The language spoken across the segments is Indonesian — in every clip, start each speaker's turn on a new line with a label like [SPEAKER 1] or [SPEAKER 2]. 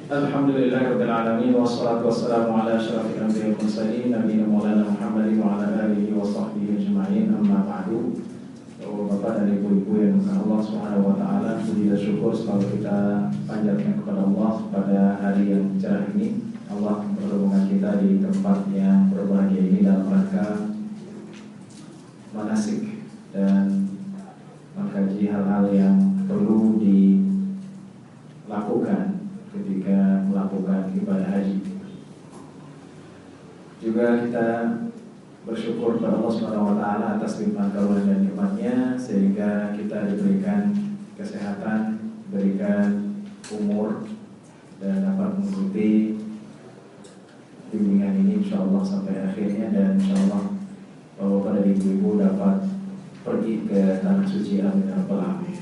[SPEAKER 1] Alhamdulillahirabbil alamin wassalatu wassalamu ala asyrafil anbiya'i wal mursalin nabiyina maulana Muhammadin wa ala alihi wa sahbihi ajma'in amma ba'du. Bapak dan ibu-ibu yang dimuliakan Allah Subhanahu wa taala, puji dan syukur selalu kita panjatkan kepada Allah pada hari yang cerah ini. Allah mempertemukan kita di tempat yang berbahagia ini dalam rangka manasik dan mengkaji hal-hal yang perlu dilakukan ketika melakukan ibadah haji. Juga kita bersyukur kepada Allah Subhanahu wa taala atas limpahan karunia dan nikmatnya sehingga kita diberikan kesehatan, diberikan umur dan dapat mengikuti bimbingan ini insyaallah sampai akhirnya, dan insyaallah Bapak dan Ibu dapat pergi ke tanah suci. Amin ya rabbal alamin.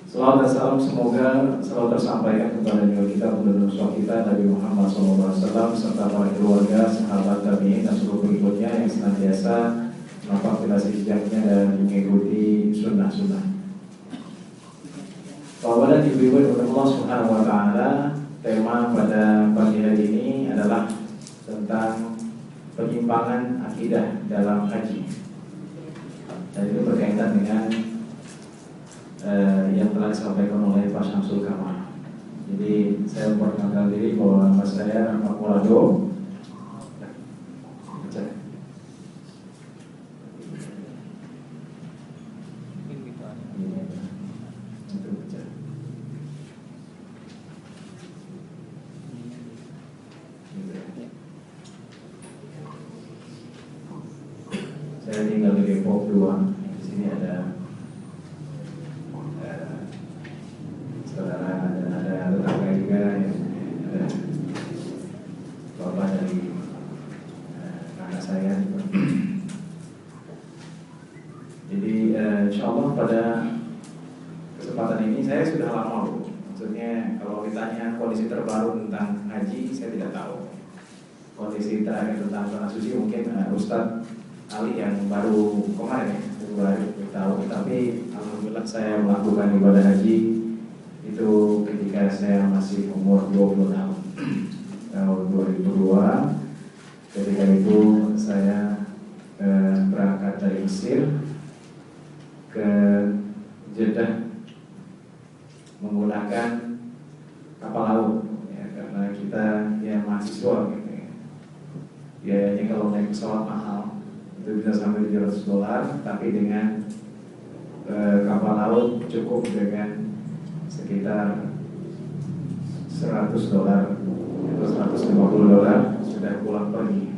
[SPEAKER 1] Salawat dan salam semoga selalu tersampaikan kepada junjungan kita, penuntun kita Nabi Muhammad SAW serta para keluarga, sahabat, tabi'in dan seluruh pengikutnya yang senantiasa menapaki jejaknya dan mengikuti sunnah-sunnah. Bapak dan Ibu yang Allah Subhanahu wa taala, tema pada pagi hari ini adalah tentang penyimpangan akidah dalam haji. Dan itu berkaitan dengan yang telah disampaikan oleh Pak Syamsul Kamal. Jadi saya memperkenalkan diri bahwa nama saya Pak Murado. Saya tinggal di Depok 2. Di sini ada saudara dan ada tetangga juga yang ada bapak dari kakak saya. Jadi insyaallah pada kesempatan ini saya sudah lama, maksudnya kalau ditanya kondisi terbaru tentang haji saya tidak tahu. Kondisi terakhir tentang tanah suci mungkin Ustadz Ali yang baru kemarin baru tahu, tapi alhamdulillah saya melakukan ibadah haji itu ketika saya masih umur 20 tahun, tahun 2002. Ketika itu saya berangkat dari Mesir ke Jeddah menggunakan kapal laut, ya, karena kita ya mahasiswa gitu ya. Biayanya kalau naik pesawat mahal itu bisa sampai $700, tapi dengan kapal laut cukup dengan sekitar $100 atau $150 sudah pulang pergi.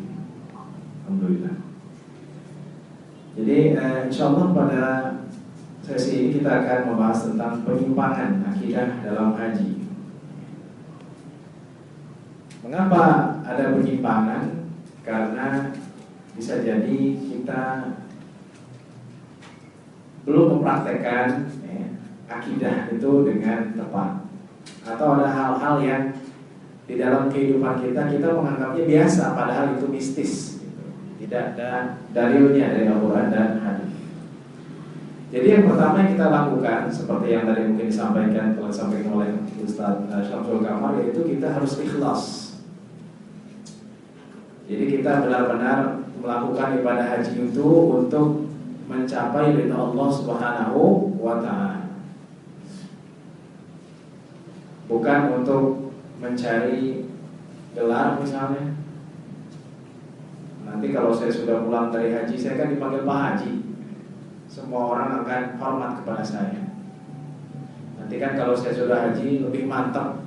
[SPEAKER 1] Alhamdulillah. Jadi insyaallah pada sesi ini kita akan membahas tentang penyimpangan akidah dalam haji. Mengapa ada penyimpangan? Karena bisa jadi kita belum mempraktekkan akidah itu dengan tepat, atau ada hal-hal yang di dalam kehidupan kita menganggapnya biasa padahal itu mistis gitu. Tidak ada dalilnya dari Al-Quran dan hadis. Jadi yang pertama yang kita lakukan seperti yang tadi mungkin telah disampaikan oleh Ustaz Syamsul Kamal, yaitu kita harus ikhlas. Jadi kita benar-benar melakukan ibadah haji itu untuk mencapai ridha Allah Subhanahu wa taala. Bukan untuk mencari gelar misalnya. Nanti kalau saya sudah pulang dari haji, saya kan dipanggil Pak Haji. Semua orang akan hormat kepada saya. Nanti kan kalau saya sudah haji lebih mantap,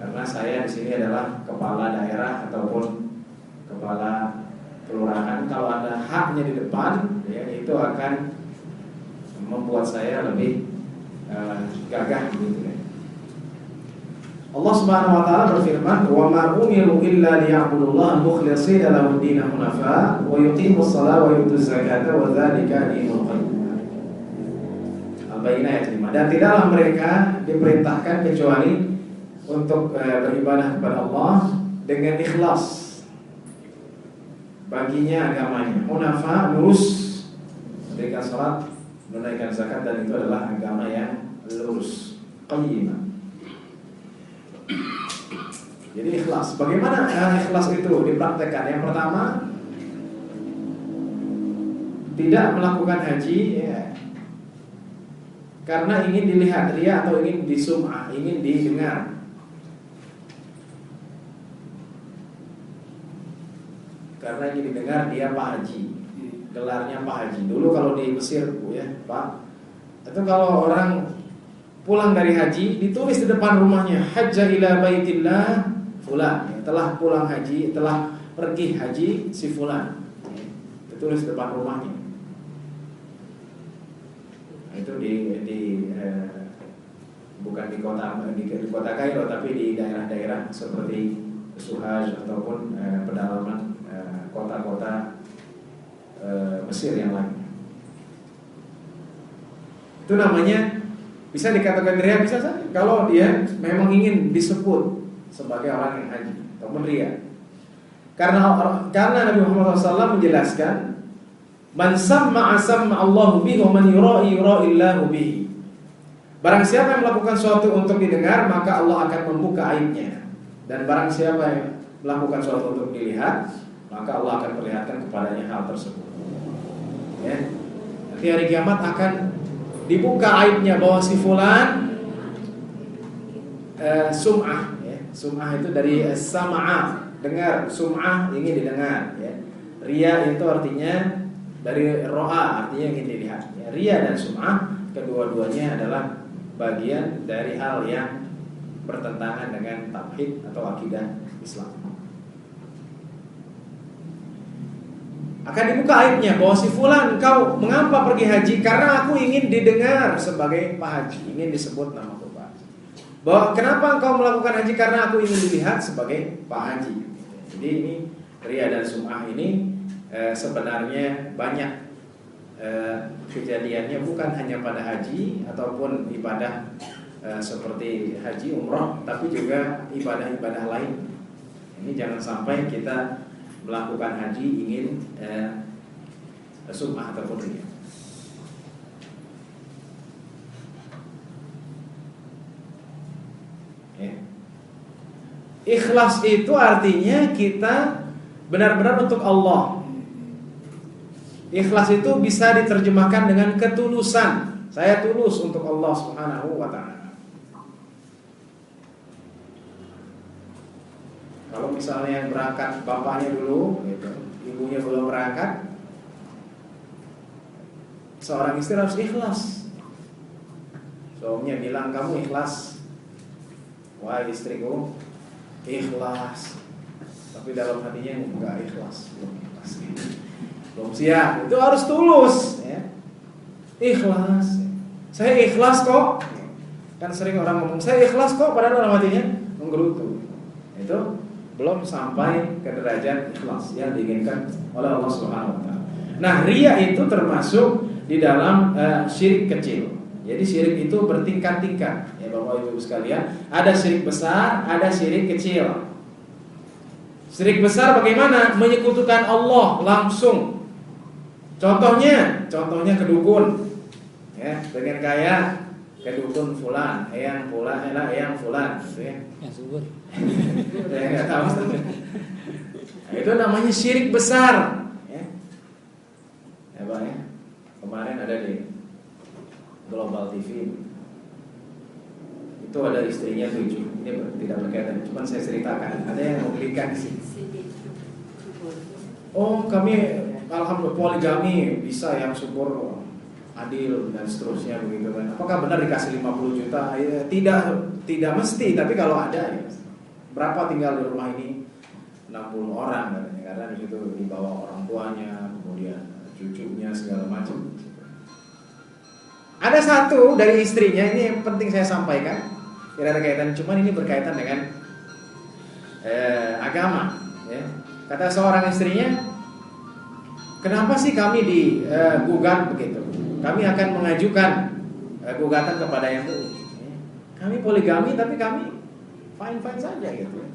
[SPEAKER 1] karena saya di sini adalah kepala daerah ataupun kepala kelurahan. Kalau ada haknya di depan, ya, itu akan membuat saya lebih gagah gitu ya. Allah Subhanahu wa taala berfirman, "Wa ma umiru illa liya'budullaha mukhlishina lahu ad-din hunafa wa yuqimus salata wa yutuz zakata wa dzalika dinul qayyim." Al-Baqarah ayat 5. Dan tidaklah mereka diperintahkan kecuali untuk beribadah kepada Allah dengan ikhlas baginya agamanya. Hunafa, lurus, mendirikan salat, menunaikan zakat, dan itu adalah agama yang lurus, qayyimah. Jadi ikhlas. Bagaimana ikhlas itu dipraktekkan? Yang pertama, tidak melakukan haji ya, karena ingin dilihat ria atau ingin disum'ah, ingin didengar. Karena ingin didengar dia Pak Haji, gelarnya Pak Haji. Dulu kalau di Mesir Bu ya Pak, itu kalau orang pulang dari haji ditulis di depan rumahnya hajja ila baitillah fulan, ya, telah pulang haji, telah pergi haji si fulan, ya, ditulis di depan rumahnya. Nah, itu bukan di kota Kairo, tapi di daerah-daerah seperti Suhaj ataupun pedalaman kota-kota Mesir yang lain. Itu namanya bisa dikatakan ria, bisa saja kalau dia memang ingin disebut sebagai orang yang haji ataupun ria. Karena Nabi Muhammad SAW menjelaskan, man sam'a Allahu bihi wa man yura'i yura'illahu bihi. Barang siapa yang melakukan sesuatu untuk didengar, maka Allah akan membuka aibnya. Dan barang siapa yang melakukan sesuatu untuk dilihat, maka Allah akan perlihatkan kepadanya hal tersebut. Ya. Nanti hari kiamat akan dibuka aibnya bahwa si fulan sum'ah, ya. Sum'ah itu dari sama'ah, dengar, sum'ah ingin didengar, ya. Ria itu artinya dari ro'a, artinya ingin dilihat, ya. Ria dan sum'ah kedua-duanya adalah bagian dari hal yang bertentangan dengan tauhid atau akidah Islam. Akan dibuka aibnya bahwa si fulan, engkau mengapa pergi haji? Karena aku ingin didengar sebagai Pak Haji, ingin disebut nama Pak Haji. Bahwa kenapa engkau melakukan haji? Karena aku ingin dilihat sebagai Pak Haji. Jadi ini ria dan sum'ah ini sebenarnya banyak kejadiannya, bukan hanya pada haji ataupun ibadah seperti haji, umroh, tapi juga ibadah-ibadah lain. Ini jangan sampai kita melakukan haji ingin sum'ah ataupun ria. Ya. Ikhlas itu artinya kita benar-benar untuk Allah. Ikhlas itu bisa diterjemahkan dengan ketulusan. Saya tulus untuk Allah Subhanahu wa ta'ala. Kalau misalnya yang berangkat bapaknya dulu, gitu, ibunya belum berangkat, seorang istri harus ikhlas. Suaminya bilang, kamu ikhlas. Wah, istriku ikhlas, tapi dalam hatinya enggak ikhlas, belum ikhlas, belum siap. Itu harus tulus, ya. Ikhlas. Saya ikhlas kok. Kan sering orang ngomong saya ikhlas kok, padahal dalam hatinya menggerutu. Itu belum sampai ke derajat ikhlas yang diinginkan oleh Allah Subhanahu wa taala. Nah, ria itu termasuk di dalam syirik kecil. Jadi syirik itu bertingkat-tingkat. Ya Bapak Ibu sekalian, ada syirik besar, ada syirik kecil. Syirik besar bagaimana? Menyekutukan Allah langsung. Contohnya ke dukun. Ya, dengan gaya ke dukun fulan, eyang fulan, eyang fulan, gitu ya.
[SPEAKER 2] Yang subur.
[SPEAKER 1] Saya nggak tahu. Nah, itu namanya syirik besar. Ya, ya Pak ya. Kemarin ada di Global TV. Itu ada istrinya 7. Ini tidak berkaitan, cuma saya ceritakan. Ada yang membelikan di sini. Oh, kami alhamdulillah poligami bisa yang subur, adil dan seterusnya begitu kan. Apakah benar dikasih 50 juta? Ya, tidak mesti, tapi kalau ada ya. Berapa tinggal di rumah ini? 60 orang katanya, karena di situ dibawa orang tuanya, kemudian cucunya segala macam. Ada satu dari istrinya, ini yang penting saya sampaikan. Tidak ada kaitan, cuman ini berkaitan dengan agama, ya. Kata seorang istrinya, kenapa sih kami digugat begitu? Kami akan mengajukan gugatan kepada yang itu. Kami poligami tapi kami fine saja gitu.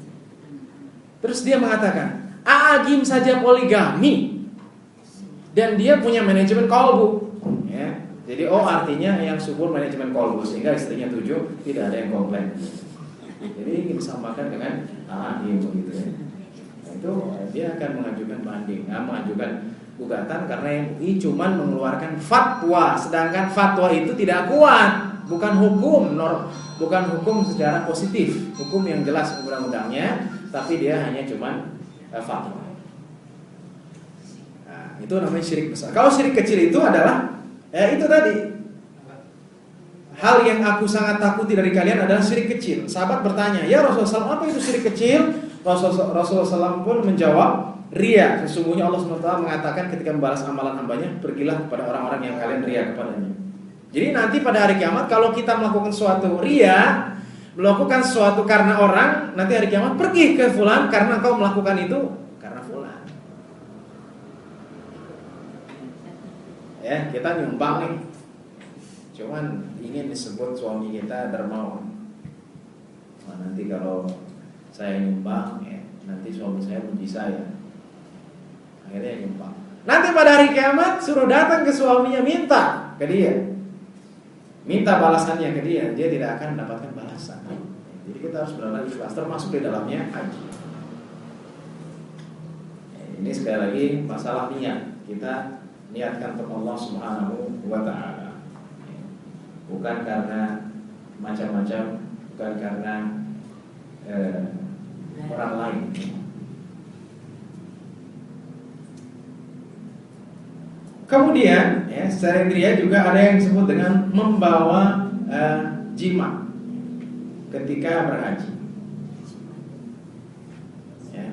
[SPEAKER 1] Terus dia mengatakan, Aagim saja poligami dan dia punya manajemen kolbu. Ya. Jadi artinya yang subur manajemen kolbu, sehingga istrinya 7 tidak ada yang komplain. Jadi ingin disamakan dengan AAI begitu ya. Nah, itu dia akan mengajukan banding, mengajukan gugatan karena MUI cuma mengeluarkan fatwa, sedangkan fatwa itu tidak kuat, bukan hukum secara positif, hukum yang jelas undang-undangnya, tapi dia hanya cuma fatwa. Nah, itu namanya syirik besar. Kalau syirik kecil itu adalah itu tadi. Hal yang aku sangat takuti dari kalian adalah syirik kecil. Sahabat bertanya, ya Rasulullah, apa itu syirik kecil? Rasulullah SAW pun menjawab, ria. Sesungguhnya Allah SWT mengatakan ketika membalas amalan hambanya, pergilah kepada orang-orang yang kalian ria kepadanya. Jadi nanti pada hari kiamat kalau kita melakukan suatu ria, melakukan sesuatu karena orang, nanti hari kiamat pergi ke fulan karena kau melakukan itu karena fulan. Ya, kita nyumbang nih. Cuman ingin disebut suami kita dermawan. Nah, nanti kalau saya nyumbang, nanti suami saya benci saya. Akhirnya nyumbang. Nanti pada hari kiamat suruh datang ke suaminya minta ke dia, minta balasannya ke dia tidak akan mendapatkan balasan. Jadi kita harus benar-benar ikhlas, termasuk di dalamnya haji. Ini sekali lagi masalah niat. Kita niatkan untuk Allah Subhanahu wa Ta'ala. Bukan karena macam-macam, bukan karena orang lain. Kemudian, secara indriya juga ada yang disebut dengan membawa jimat ketika berhaji.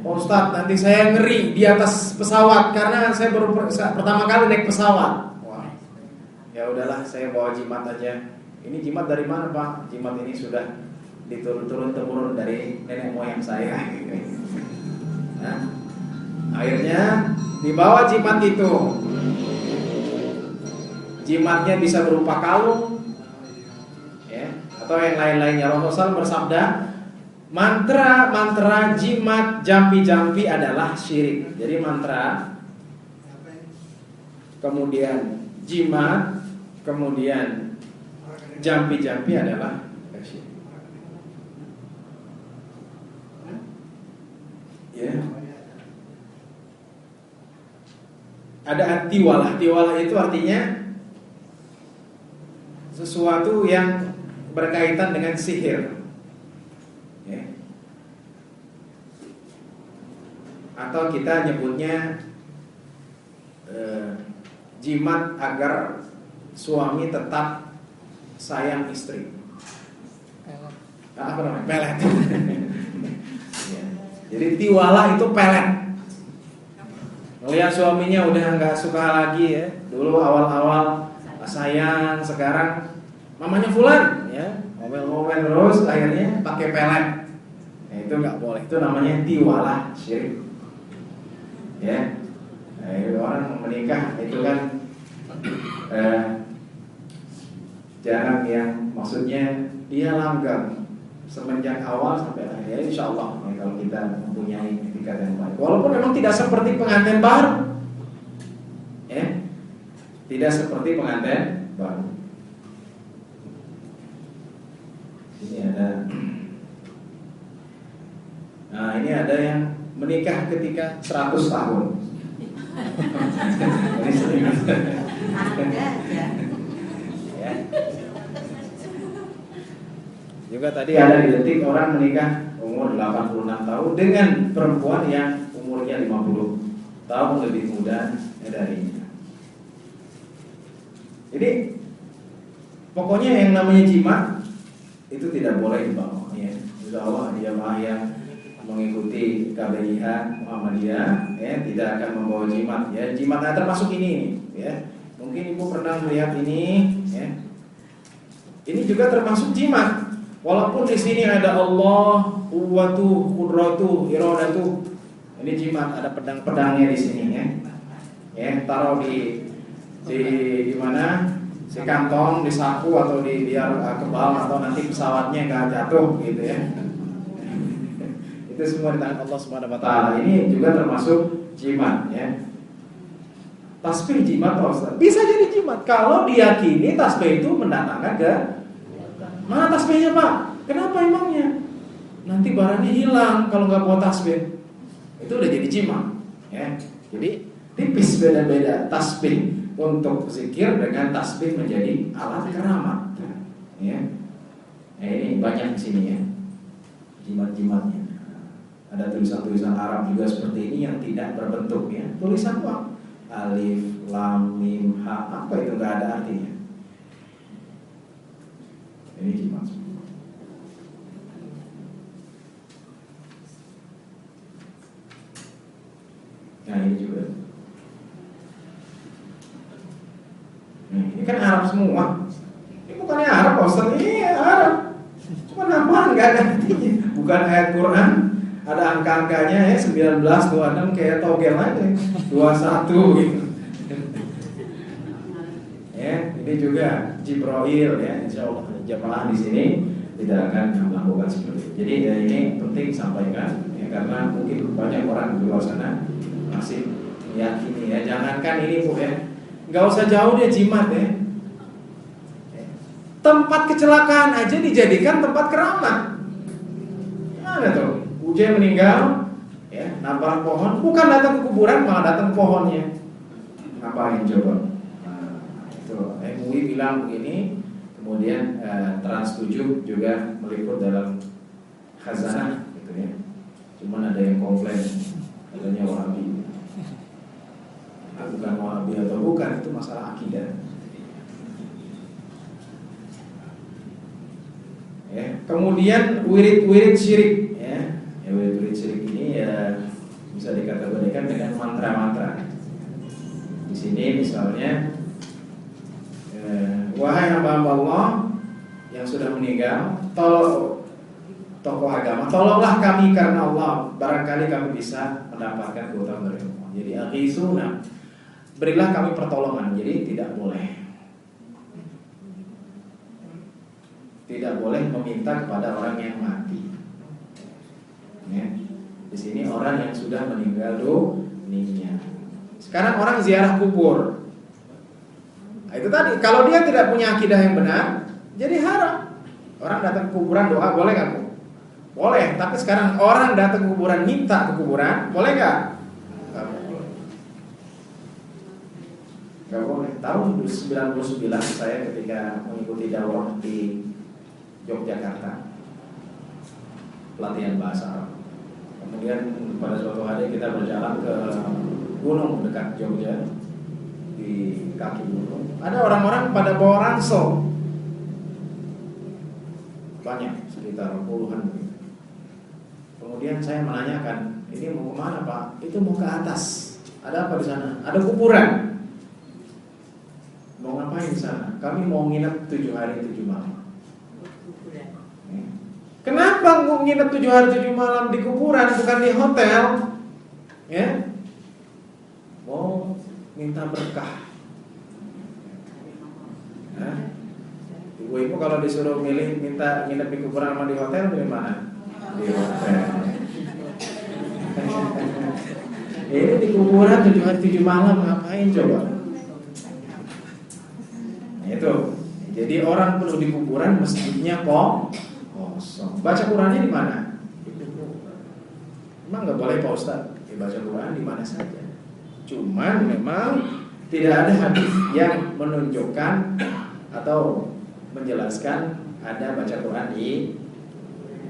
[SPEAKER 1] Ustaz, nanti saya ngeri di atas pesawat karena saya baru pertama kali naik pesawat. Ya udahlah, saya bawa jimat aja. Ini jimat dari mana, Pak? Jimat ini sudah diturun-temurun dari nenek moyang saya. Nah, akhirnya dibawa jimat itu. Jimatnya bisa berupa kalung, atau yang lain-lainnya. Rasulullah bersabda, mantra jimat jampi-jampi adalah syirik. Jadi mantra, kemudian jimat, kemudian jampi-jampi adalah syirik. Ada tiwalah. Tiwalah itu artinya sesuatu yang berkaitan dengan sihir. Atau kita nyebutnya jimat agar suami tetap sayang istri. Apa namanya? Pelet. Jadi tiwala itu pelet. Melihat suaminya udah nggak suka lagi ya. Dulu awal-awal sayang, sekarang mamanya fulan ya, ngomel-ngomel terus, akhirnya pakai pelet. Nah, itu nggak boleh. Itu namanya tiwala, syirik. Ya. Orang menikah itu kan jarang yang maksudnya dia langgeng semenjak awal sampai akhir. Ya, insya Allah kalau kita mempunyai etikat yang baik, walaupun memang tidak seperti pengantin baru, tidak seperti pengantin baru. Ini ada, nah ini ada yang menikah ketika 100 tahun. Ini sering. Ya. Juga tadi ada di Detik orang menikah umur 86 tahun dengan perempuan yang umurnya 50 tahun lebih muda darinya. Jadi pokoknya yang namanya jimat itu tidak boleh dibawa. Ya. Insya Allah jamaah yang mengikuti KBIH Muhammadiyah tidak akan membawa jimat. Ya, jimat termasuk ini. Ya. Mungkin ibu pernah melihat ini. Ya. Ini juga termasuk jimat. Walaupun di sini ada Allah, quwwatu, qudratu, iradatu. Ini jimat, ada pedang-pedangnya di sini ya. Taruh di mana? Di kantong, di saku atau biar kebal atau nanti pesawatnya enggak jatuh gitu ya. Itu semua di tangan Allah Subhanahu wa taala. Ini juga termasuk jimat ya. Tasbih jimat Ustaz. Bisa jadi jimat kalau diyakini tasbih itu mendatangkan ke mana tasbihnya, Pak? Kenapa emangnya? nanti barangnya hilang kalau nggak bawa tasbih. Itu udah jadi jima, ya. Jadi tipis beda-beda tasbih untuk zikir dengan tasbih menjadi alat keramat, ya. Ini banyak di sini ya, jimat-jimatnya. Ada tulisan-tulisan Arab juga seperti ini yang tidak berbentuk ya, tulisan doang, alif, lam, mim, ha, apa itu nggak ada artinya. Ini jimat. Nah ini juga. Nah, ini kan Arab semua. Ini bukannya Arab, Ustaz. Ini Arab. Cuma nama nggak ada artinya. Bukan ayat Quran. Ada angka-angkanya ya 19, 26 kayak togel aja. 21 gitu. Ya, ini juga Jibril ya. Insya Allah jamaah di sini tidak akan melakukan seperti itu. Jadi ya, ini penting sampaikan ya, karena mungkin banyak orang di luar sana masih meyakini ya, jangankan ini Bu ya, nggak usah jauh deh jimat ya. Tempat kecelakaan aja dijadikan tempat keramat. Mana tuh? Uje meninggal ya, nabrak pohon, bukan datang ke kuburan malah datang ke pohonnya. Ngapain coba? Nah, itu MUI bilang begini, kemudian Trans 7 juga meliput dalam khazanah gitu ya. Cuman ada yang komplain katanya Wahabi. Bukan Wahabi atau bukan, itu masalah akidah. Ya, kemudian wirid-wirid syirik ya. Wirid-wirid syirik ini ya bisa dikategorikan dengan mantra-mantra. Di sini misalnya wahai hamba Allah yang sudah meninggal, tokoh agama, tolonglah kami karena Allah, barangkali kami bisa mendapatkan keutamaan dari Allah. Jadi aghisuna, berilah kami pertolongan. Jadi tidak boleh meminta kepada orang yang mati. Ya. Di sini orang yang sudah meninggal dunia. Sekarang orang ziarah kubur. Nah, itu tadi, kalau dia tidak punya akidah yang benar, jadi haram. Orang datang ke kuburan doa boleh nggak Bu? Boleh. Tapi sekarang orang datang ke kuburan minta ke kuburan, boleh nggak? Nggak boleh. Tahun 99 saya ketika mengikuti dakwah di Yogyakarta, pelatihan bahasa Arab. Kemudian pada suatu hari kita berjalan ke gunung dekat Jogja, di kaki gunung. Ada orang-orang pada bawa ransel, banyak, sekitar puluhan. Kemudian saya menanyakan, ini mau kemana Pak? Itu mau ke atas. Ada apa di sana? Ada kuburan. Mau ngapain di sana? Kami mau nginep 7 hari 7 malam. Kenapa nginep 7 hari 7 malam di kuburan, bukan di hotel? Ya, mau minta berkah. Nah, ibu-ibu kalau disuruh milih minta nginep di kuburan sama di hotel, pilih mana? Di hotel. Ini di kuburan 7 hari 7 malam ngapain coba? Nah, itu. Jadi orang penuh di kuburan, masjidnya kosong. Baca Qurannya di mana? Memang nggak boleh Pak Ustaz. Baca Quran di mana saja. Cuman memang tidak ada hadis yang menunjukkan atau menjelaskan ada baca Quran di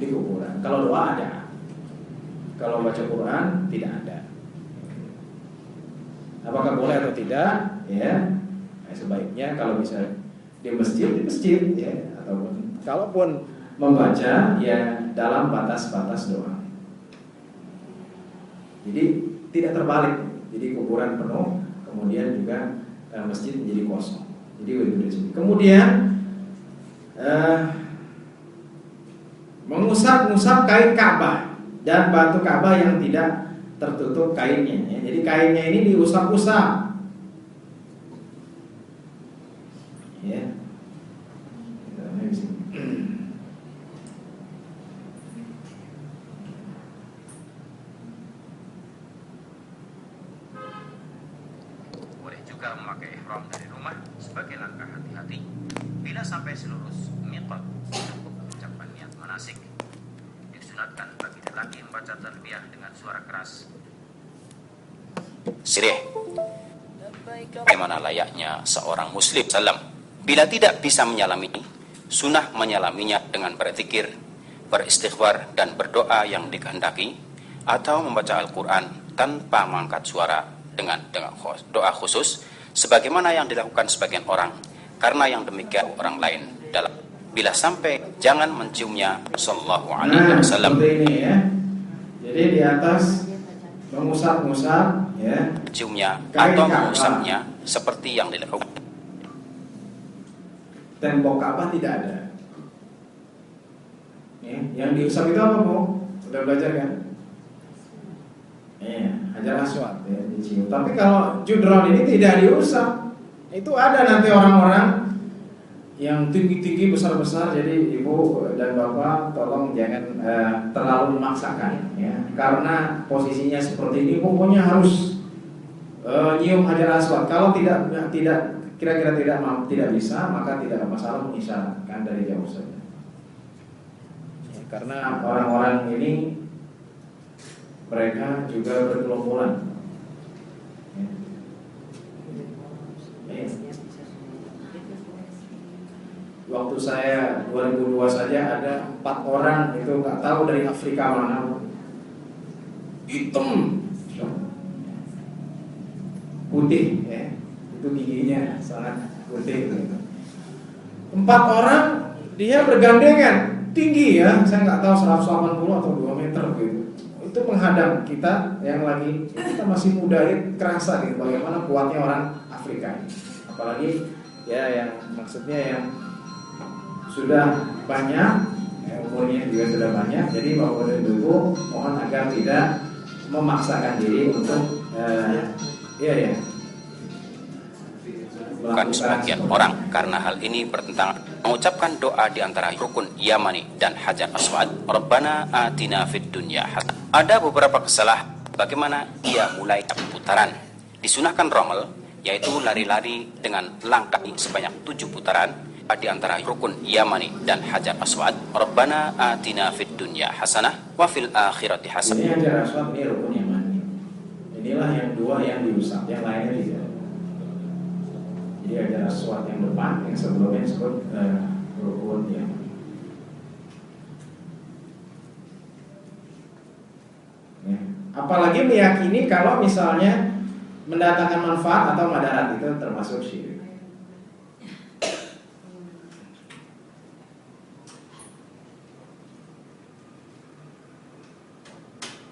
[SPEAKER 1] kuburan. Kalau doa ada. Kalau baca Quran tidak ada. Apakah boleh atau tidak? Ya, sebaiknya kalau bisa di masjid ya, ataupun kalaupun membaca ya dalam batas-batas doa. Jadi tidak terbalik. Jadi kuburan penuh, kemudian juga masjid menjadi kosong. Jadi kemudian mengusap kain Ka'bah dan batu Ka'bah yang tidak tertutup kainnya. Ya. Jadi kainnya ini diusap-usap. Ya.
[SPEAKER 2] Boleh juga memakai ihram dari rumah sebagai langkah hati-hati. Bila sampai seluruh miqat cukup mengucapkan niat manasik. disunatkan bagi lelaki membaca talbiyah dengan suara keras.
[SPEAKER 3] Sirih, bagaimana layaknya seorang muslim salam. Bila tidak bisa menyalami, sunnah menyalaminya dengan berzikir, beristighfar dan berdoa yang dikehendaki, atau membaca Al-Quran tanpa mengangkat suara dengan doa khusus, sebagaimana yang dilakukan sebagian orang, karena yang demikian orang lain dalam. Bila sampai, jangan menciumnya, sallallahu alaihi wasallam.
[SPEAKER 1] Seperti ini ya. Jadi di atas mengusap-ngusap ya,
[SPEAKER 3] Ciumnya atau mengusapnya seperti yang dilakukan.
[SPEAKER 1] Tembok Ka'bah tidak ada. Ya, yang diusap itu apa, Bu? Sudah belajar kan? Hajar Aswad ya, dicium. Tapi kalau judron ini tidak diusap. Itu ada nanti orang-orang yang tinggi-tinggi besar-besar. Jadi ibu dan bapak tolong jangan terlalu memaksakan ya. Karena posisinya seperti ini pokoknya harus nyium Hajar Aswad. Kalau tidak kira-kira tidak bisa, maka tidak ada masalah mengisyaratkan dari jauh saja. Ya, karena orang-orang ini mereka juga berkelompokan. Ya. Waktu saya 2002 saja ada 4 orang itu nggak tahu dari Afrika mana, hitam, putih, ya. Itu giginya sangat putih. 4 orang dia bergandengan, tinggi ya, saya nggak tahu 180 atau 2 meter gitu. Itu menghadang kita yang lagi kita masih muda, ini kerasa gitu bagaimana kuatnya orang Afrika. Apalagi ya yang maksudnya yang sudah banyak, umurnya juga sudah banyak. Jadi bapak dan ibu mohon agar tidak memaksakan diri untuk
[SPEAKER 3] Bukan sebagian orang, karena hal ini bertentangan mengucapkan doa di antara rukun Yamani dan Hajar Aswad, Rabbana atina fid dunya hasanah. Ada beberapa kesalahan bagaimana ia mulai putaran. Disunahkan rommel, yaitu lari-lari dengan langkah sebanyak 7 putaran di antara rukun Yamani dan Hajar Aswad, Rabbana atina fid dunya hasanah wa fil akhirati hasanah.
[SPEAKER 1] Ini Hajar Aswad, ini rukun Yamani. Inilah yang 2 yang diusap, yang lainnya tidak. Jadi Hajar Aswad yang depan, yang sebelumnya disebut rukun Yamani. Ya. Apalagi meyakini kalau misalnya mendatangkan manfaat atau madarat itu termasuk syirik.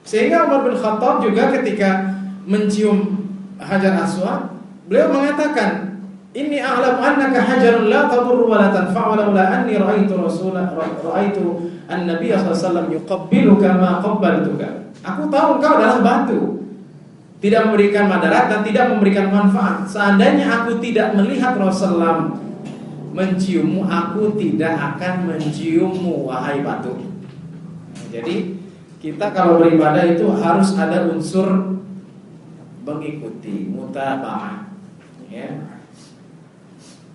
[SPEAKER 1] Sehingga Umar bin Khattab juga ketika mencium Hajar Aswad, beliau mengatakan, "Inni a'lamu annaka hajarun la tadurru wa la tanfa'u laula anni ra'aitu an-nabiy sallallahu alaihi wasallam yuqabbiluka ma qabbaltuka." Aku tahu engkau adalah batu, tidak memberikan madarat dan tidak memberikan manfaat. Seandainya aku tidak melihat Rasulullah menciummu, aku tidak akan menciummu, wahai batu. Jadi kita kalau beribadah itu harus ada unsur mengikuti, mutaba'ah, ya.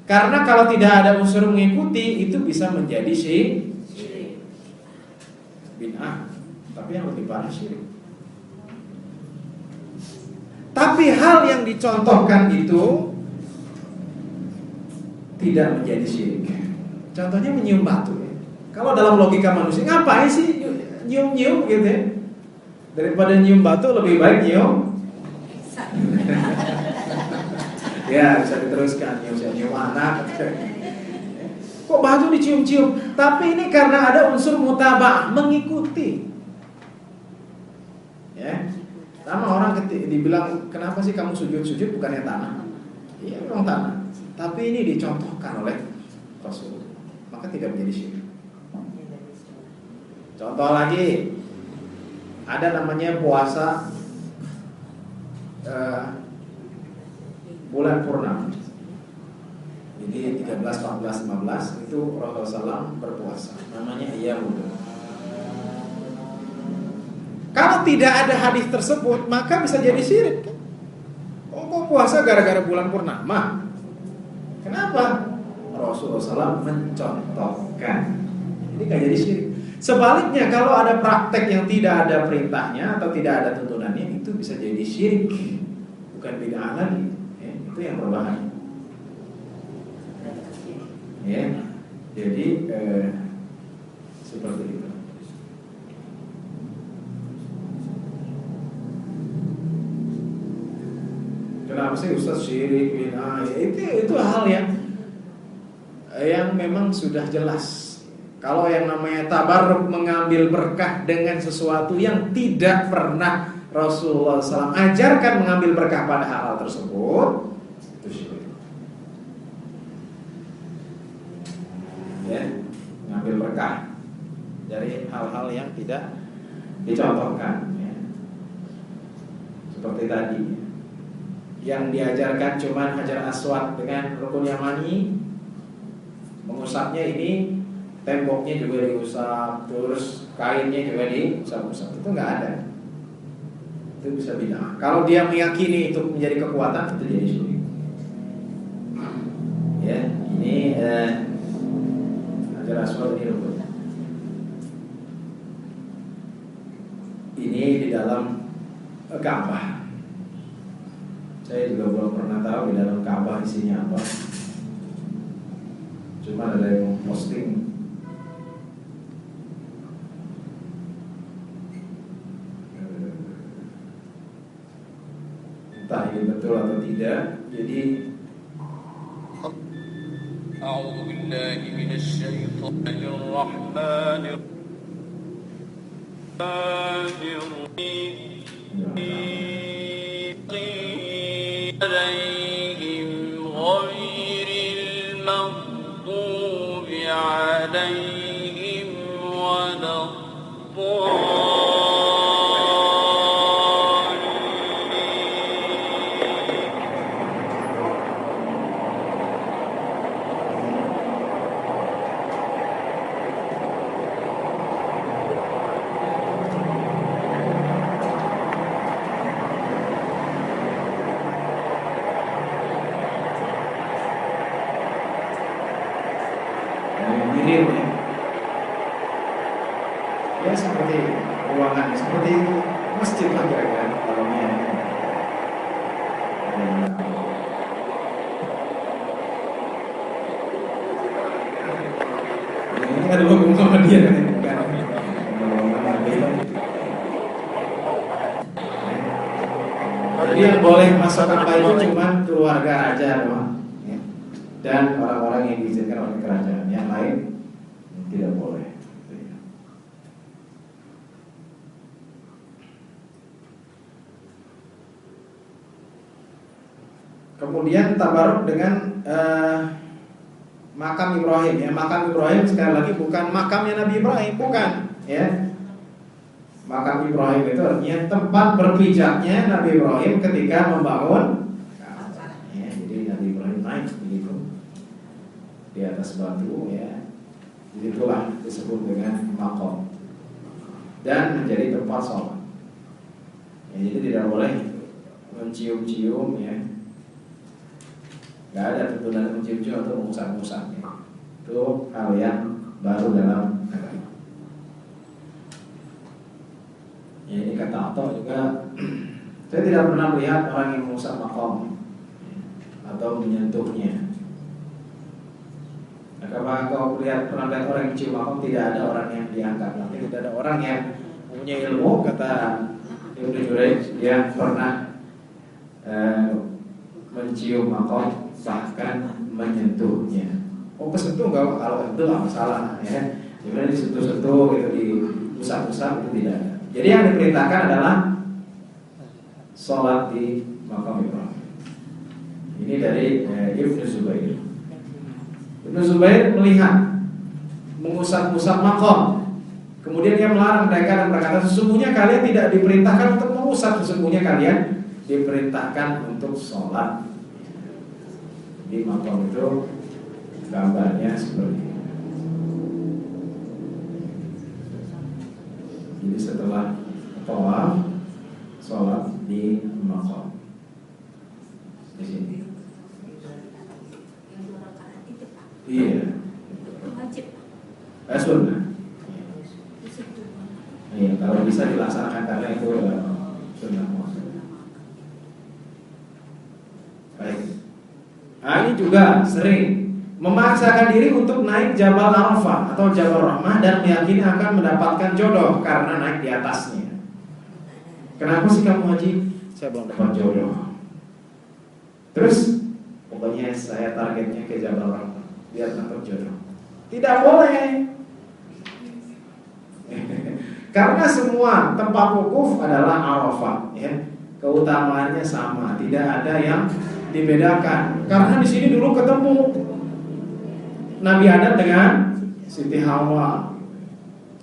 [SPEAKER 1] Karena kalau tidak ada unsur mengikuti, itu bisa menjadi syirik, bid'ah, tapi yang lebih parah syirik. Tapi hal yang dicontohkan itu tidak menjadi syirik. Contohnya menyium batu. Kalau dalam logika manusia, ngapain sih nyium-nyium gitu ya? Daripada nyium batu lebih baik nyium. Ya bisa diteruskan, nyium anak. Kok batu dicium-cium? Tapi ini karena ada unsur mutaba'ah, mengikuti. Ya, sama orang dibilang, kenapa sih kamu sujud-sujud bukannya tanah? Iya memang tanah, tapi ini dicontohkan oleh Rasul, maka tidak menjadi syirik. Contoh lagi, ada namanya puasa bulan purnama. Jadi 13, 14, 15 itu Rasulullah SAW berpuasa. Namanya Iyamul. Kalau tidak ada hadis tersebut, maka bisa jadi syirik. Oh, kok puasa gara-gara bulan purnama? Kenapa? Rasulullah SAW mencontohkan. Jadi nggak jadi syirik. Sebaliknya kalau ada praktek yang tidak ada perintahnya atau tidak ada tuntunannya, itu bisa jadi syirik, bukan bid'ah lagi. Ya, itu yang berbahaya. Ya, jadi seperti itu. Kenapa sih Ustaz syirik bid'ah? Ya, itu hal yang memang sudah jelas. Kalau yang namanya tabarruk, mengambil berkah dengan sesuatu yang tidak pernah Rasulullah SAW ajarkan mengambil berkah pada hal-hal tersebut, itu syirik. Ya, mengambil berkah dari hal-hal yang tidak dicontohkan. Ya. Seperti tadi, yang diajarkan cuma Hajar Aswad dengan rukun yamani, mengusapnya ini temboknya juga diusap, terus kainnya juga diusap-usap. Itu nggak ada. Itu bisa bid'ah. Kalau dia meyakini itu menjadi kekuatan, itu jadi syirik. Ya, ini Hajar Aswad ini rukun. Ini di dalam Ka'bah. Saya juga belum pernah tahu di dalam Ka'bah isinya apa. Cuma ada yang posting. Entah ini betul atau tidak. Jadi
[SPEAKER 4] A'udzu billahi minasyaitonir rahmanir عليهم غير المغضوب عليهم ولا
[SPEAKER 1] ya seperti ruangan, seperti masjid lah kira-kira dalamnya. Ini ada logo Muhammadiyah kan? Jadi yang boleh masuk Ka'bah itu cuma keluarga raja doang, ya. Dan orang-orang yang diizinkan oleh kerajaan. Yang lain tidak boleh. Kemudian tabaruk dengan makam Ibrahim. Ya, makam Ibrahim sekali lagi bukan makamnya Nabi Ibrahim, bukan. Ya, makam Ibrahim itu artinya tempat berpijaknya Nabi Ibrahim ketika membangun. Ya, jadi Nabi Ibrahim naik begitu di atas batu, ya. Jadi itulah disebut dengan makom dan menjadi tempat sholat. Ya, jadi tidak boleh mencium-cium, ya. Gak ada tuntunan mencium-cium atau mengusap-usap, ya. Itu hal yang baru dalam agama. Ya, ini kata Atta juga. Saya tidak pernah melihat orang yang mengusap makom atau menyentuhnya. Apakah kau pernah lihat orang yang mencium makom? Tidak ada orang yang diangkat. Nanti tidak ada orang yang mempunyai ilmu, kata Ibnu Jurayj, yang pernah mencium makom bahkan menyentuhnya. Oh, kesentuh enggak? Kalau itu enggak masalah, ya. Sebenarnya disentuh-sentuh gitu, diusap-usap itu tidak ada. Jadi yang diperintahkan adalah sholat di makam Ibrahim. Ini dari Ibnu Zubair. Ibnu Zubair melihat mengusap-usap makam. Kemudian dia melarang mereka dan berkata, sesungguhnya kalian tidak diperintahkan untuk mengusap, sesungguhnya kalian diperintahkan untuk sholat. Di makam itu gambarnya seperti ini. Jadi setelah tawaf, sholat di makam di sini. Iya.
[SPEAKER 5] Wajib.
[SPEAKER 1] Sunnah. Ya, kalau bisa dilaksanakan karena itu sunnah muakkad. Baik. Nah, ini juga sering memaksakan diri untuk naik Jabal Arafah atau Jabal Rahmah dan meyakini akan mendapatkan jodoh karena naik di atasnya. Kenapa sih kamu haji? Saya belum dapat jodoh. Terus pokoknya saya targetnya ke Jabal Rahmah biar dapat jodoh. Tidak boleh. Karena semua tempat wukuf adalah Arafah, ya. Keutamaannya sama, tidak ada yang dibedakan. Karena di sini dulu ketemu Nabi Adam dengan Siti Hawa.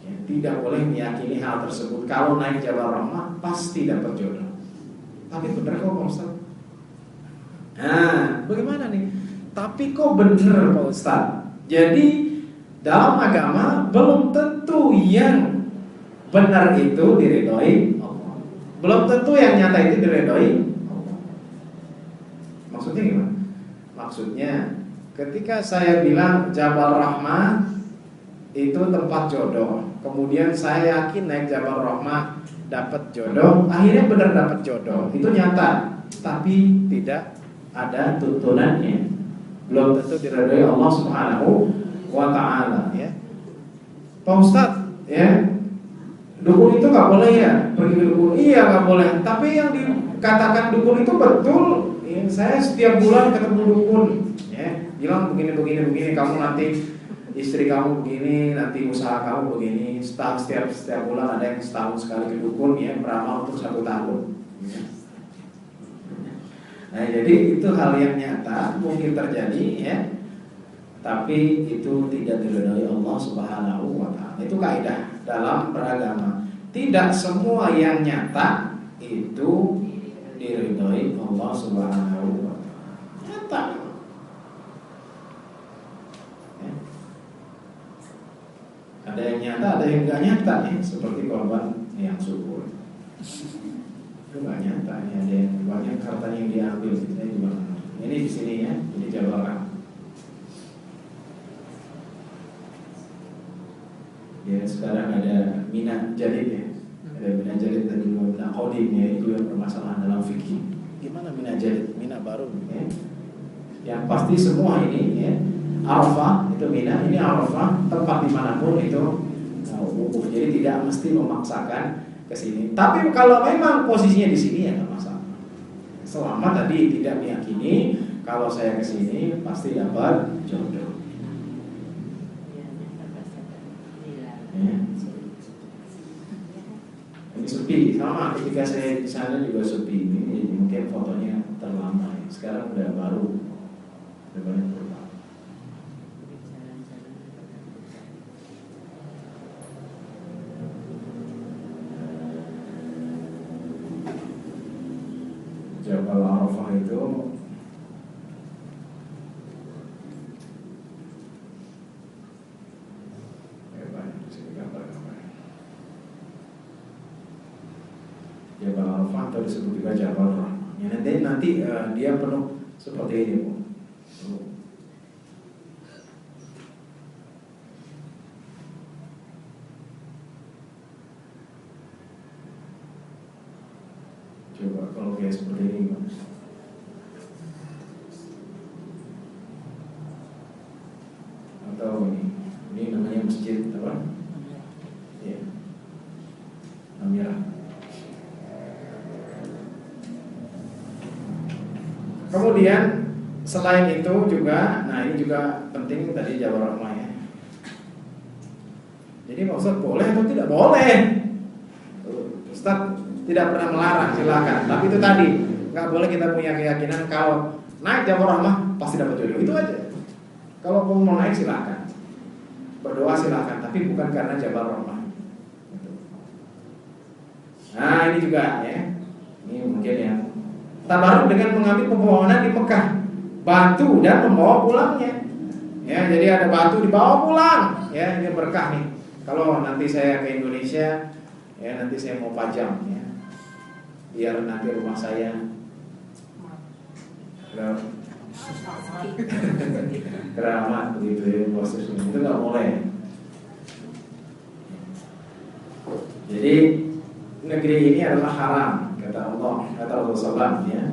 [SPEAKER 1] Ya, tidak boleh meyakini hal tersebut. Kalau naik Jabal Rahmah pasti dapat jodoh. Tapi benar kok Pak Ustaz? Nah, bagaimana nih? Tapi kok benar Pak Ustaz? Jadi dalam agama belum tentu yang benar itu diridhoi Allah. Belum tentu yang nyata itu diridhoi Allah. Maksudnya gimana? Maksudnya ketika saya bilang Jabal Rahmah itu tempat jodoh, kemudian saya yakin naik Jabal Rahmah dapat jodoh, akhirnya benar dapat jodoh, itu nyata, tapi tidak ada tuntunannya. Belum tentu diridhoi Allah Subhanahu wa Ta'ala, ya. Pak Ustadz, ya, dukun itu nggak boleh ya, pergi ke dukun. Iya nggak boleh. Tapi yang dikatakan dukun itu betul. Ya, saya setiap bulan ketemu dukun, ya, bilang begini. Kamu nanti istri kamu begini, nanti usaha kamu begini. Setiap bulan ada yang setahun sekali ke dukun, ya, beramal untuk 1 tahun. Ya. Nah, jadi itu hal yang nyata mungkin terjadi, ya. Tapi itu tidak diridhoi Allah Subhanahu wa Ta'ala. Itu kaidah dalam beragama. Tidak semua yang nyata itu diridhoi Allah Subhanahu wa Ta'ala. Nyata. Ya. Ada yang nyata, ada yang enggak nyata, ya. Seperti korban yang subur. Itu enggak nyata, ya. Ada yang banyak hartanya yang diambil. Ini di sini, ya, di Jabal Rahmah. Ya, sekarang ada Mina Jalid, ya. Ada Mina Jalid dan Mina Qadim, ya. Itu yang permasalahan dalam fikih. Gimana Mina Jalid? Mina baru, ya. Yang pasti semua ini, ya, Arafah itu Mina, ini Arafah, tempat dimanapun itu wukuf. Jadi tidak mesti memaksakan ke sini. Tapi kalau memang posisinya di sini, ya nggak masalah. Selama tadi tidak meyakini kalau saya ke sini pasti dapat jodoh. Ini sepi, sama ketika saya di sana juga sepi. Ini mungkin fotonya terlama. Sekarang udah baru, udah banyak berubah. Jabal Arafah itu Jabal Arafah atau disebut juga Jabal Rahmah. Ya, nanti dia penuh seperti ini, Bu. Coba kalau kayak seperti ini gimana? Atau ini namanya masjid apa? Ya, Amirah. Kemudian selain itu juga, nah ini juga penting tadi Jabal Rahmah, ya. Jadi Pak Ustaz boleh atau tidak? Boleh. Ustaz tidak pernah melarang, silakan. Tapi itu tadi nggak boleh kita punya keyakinan kalau naik Jabal Rahmah pasti dapat jodoh. Itu aja. Kalau mau naik silakan, berdoa silakan, tapi bukan karena Jabal Rahmah. Nah ini juga, ya. Ini mungkin yang tabaruk dengan mengambil pepohonan di Mekah, batu dan membawa pulangnya. Ya, jadi ada batu dibawa pulang. Ya, ini berkah nih. Kalau nanti saya ke Indonesia, ya nanti saya mau pajang, ya. Biar nanti rumah saya keramat begitu, ya, proses itu nggak boleh. Jadi negeri ini adalah haram, kata Allah, kata Rasulullah SAW, ya.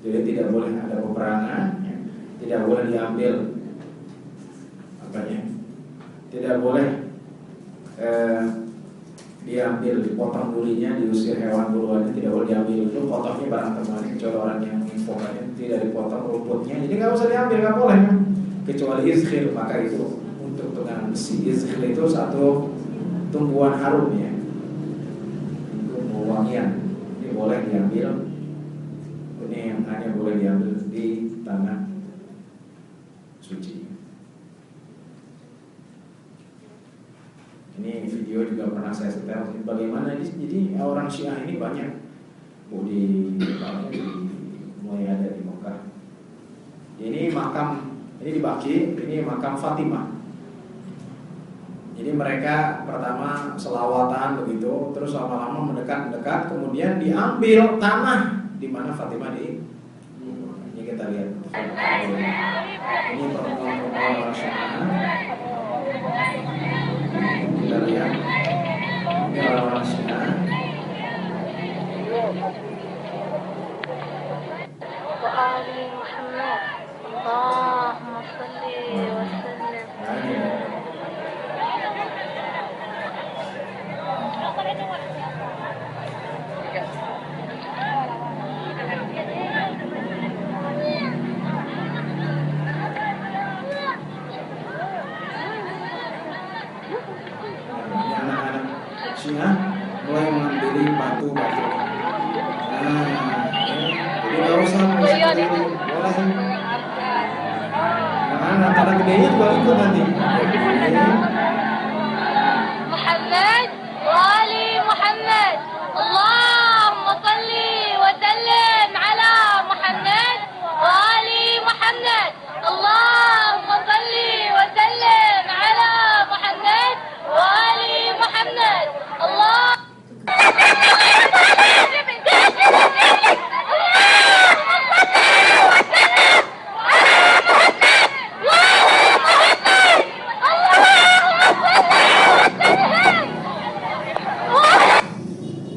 [SPEAKER 1] Jadi tidak boleh ada peperangan, ya. Tidak boleh diambil tidak boleh diambil, dipotong durinya, diusir hewan buruannya, tidak boleh diambil itu potongnya barang temuannya, kecuali orang yang infokannya, tidak dipotong rumputnya, jadi nggak usah diambil, nggak boleh, kecuali izkhir, maka itu untuk pegangan besi. Izkhir itu satu tumbuhan harum, ya, itu wangian, ini boleh diambil, ini yang hanya boleh diambil di tanah suci. Ini video juga pernah saya setel. Bagaimana ini? Jadi orang Syiah ini banyak, mulai ada di Mekah. Ini makam, ini di Baqi, ini makam Fatimah. Jadi mereka pertama selawatan begitu, terus lama-lama mendekat, kemudian diambil tanah di mana Fatimah di. Ini kita lihat. Ini perempuan-perempuan orang Syiah. Kita lihat ini orang-orang Syiah.
[SPEAKER 5] Wa ali Muhammad Allahumma salli wa sallim.
[SPEAKER 1] Syiah mulai mengambil batu-batu. Jadi nggak usah boleh. Karena anak gedenya juga ikut nanti.
[SPEAKER 5] Muhammad, wali Muhammad. Allahumma salli wa sallim ala Muhammad, wali Muhammad. Allahumma salli wa sallim ala Muhammad, wali Muhammad. Allah.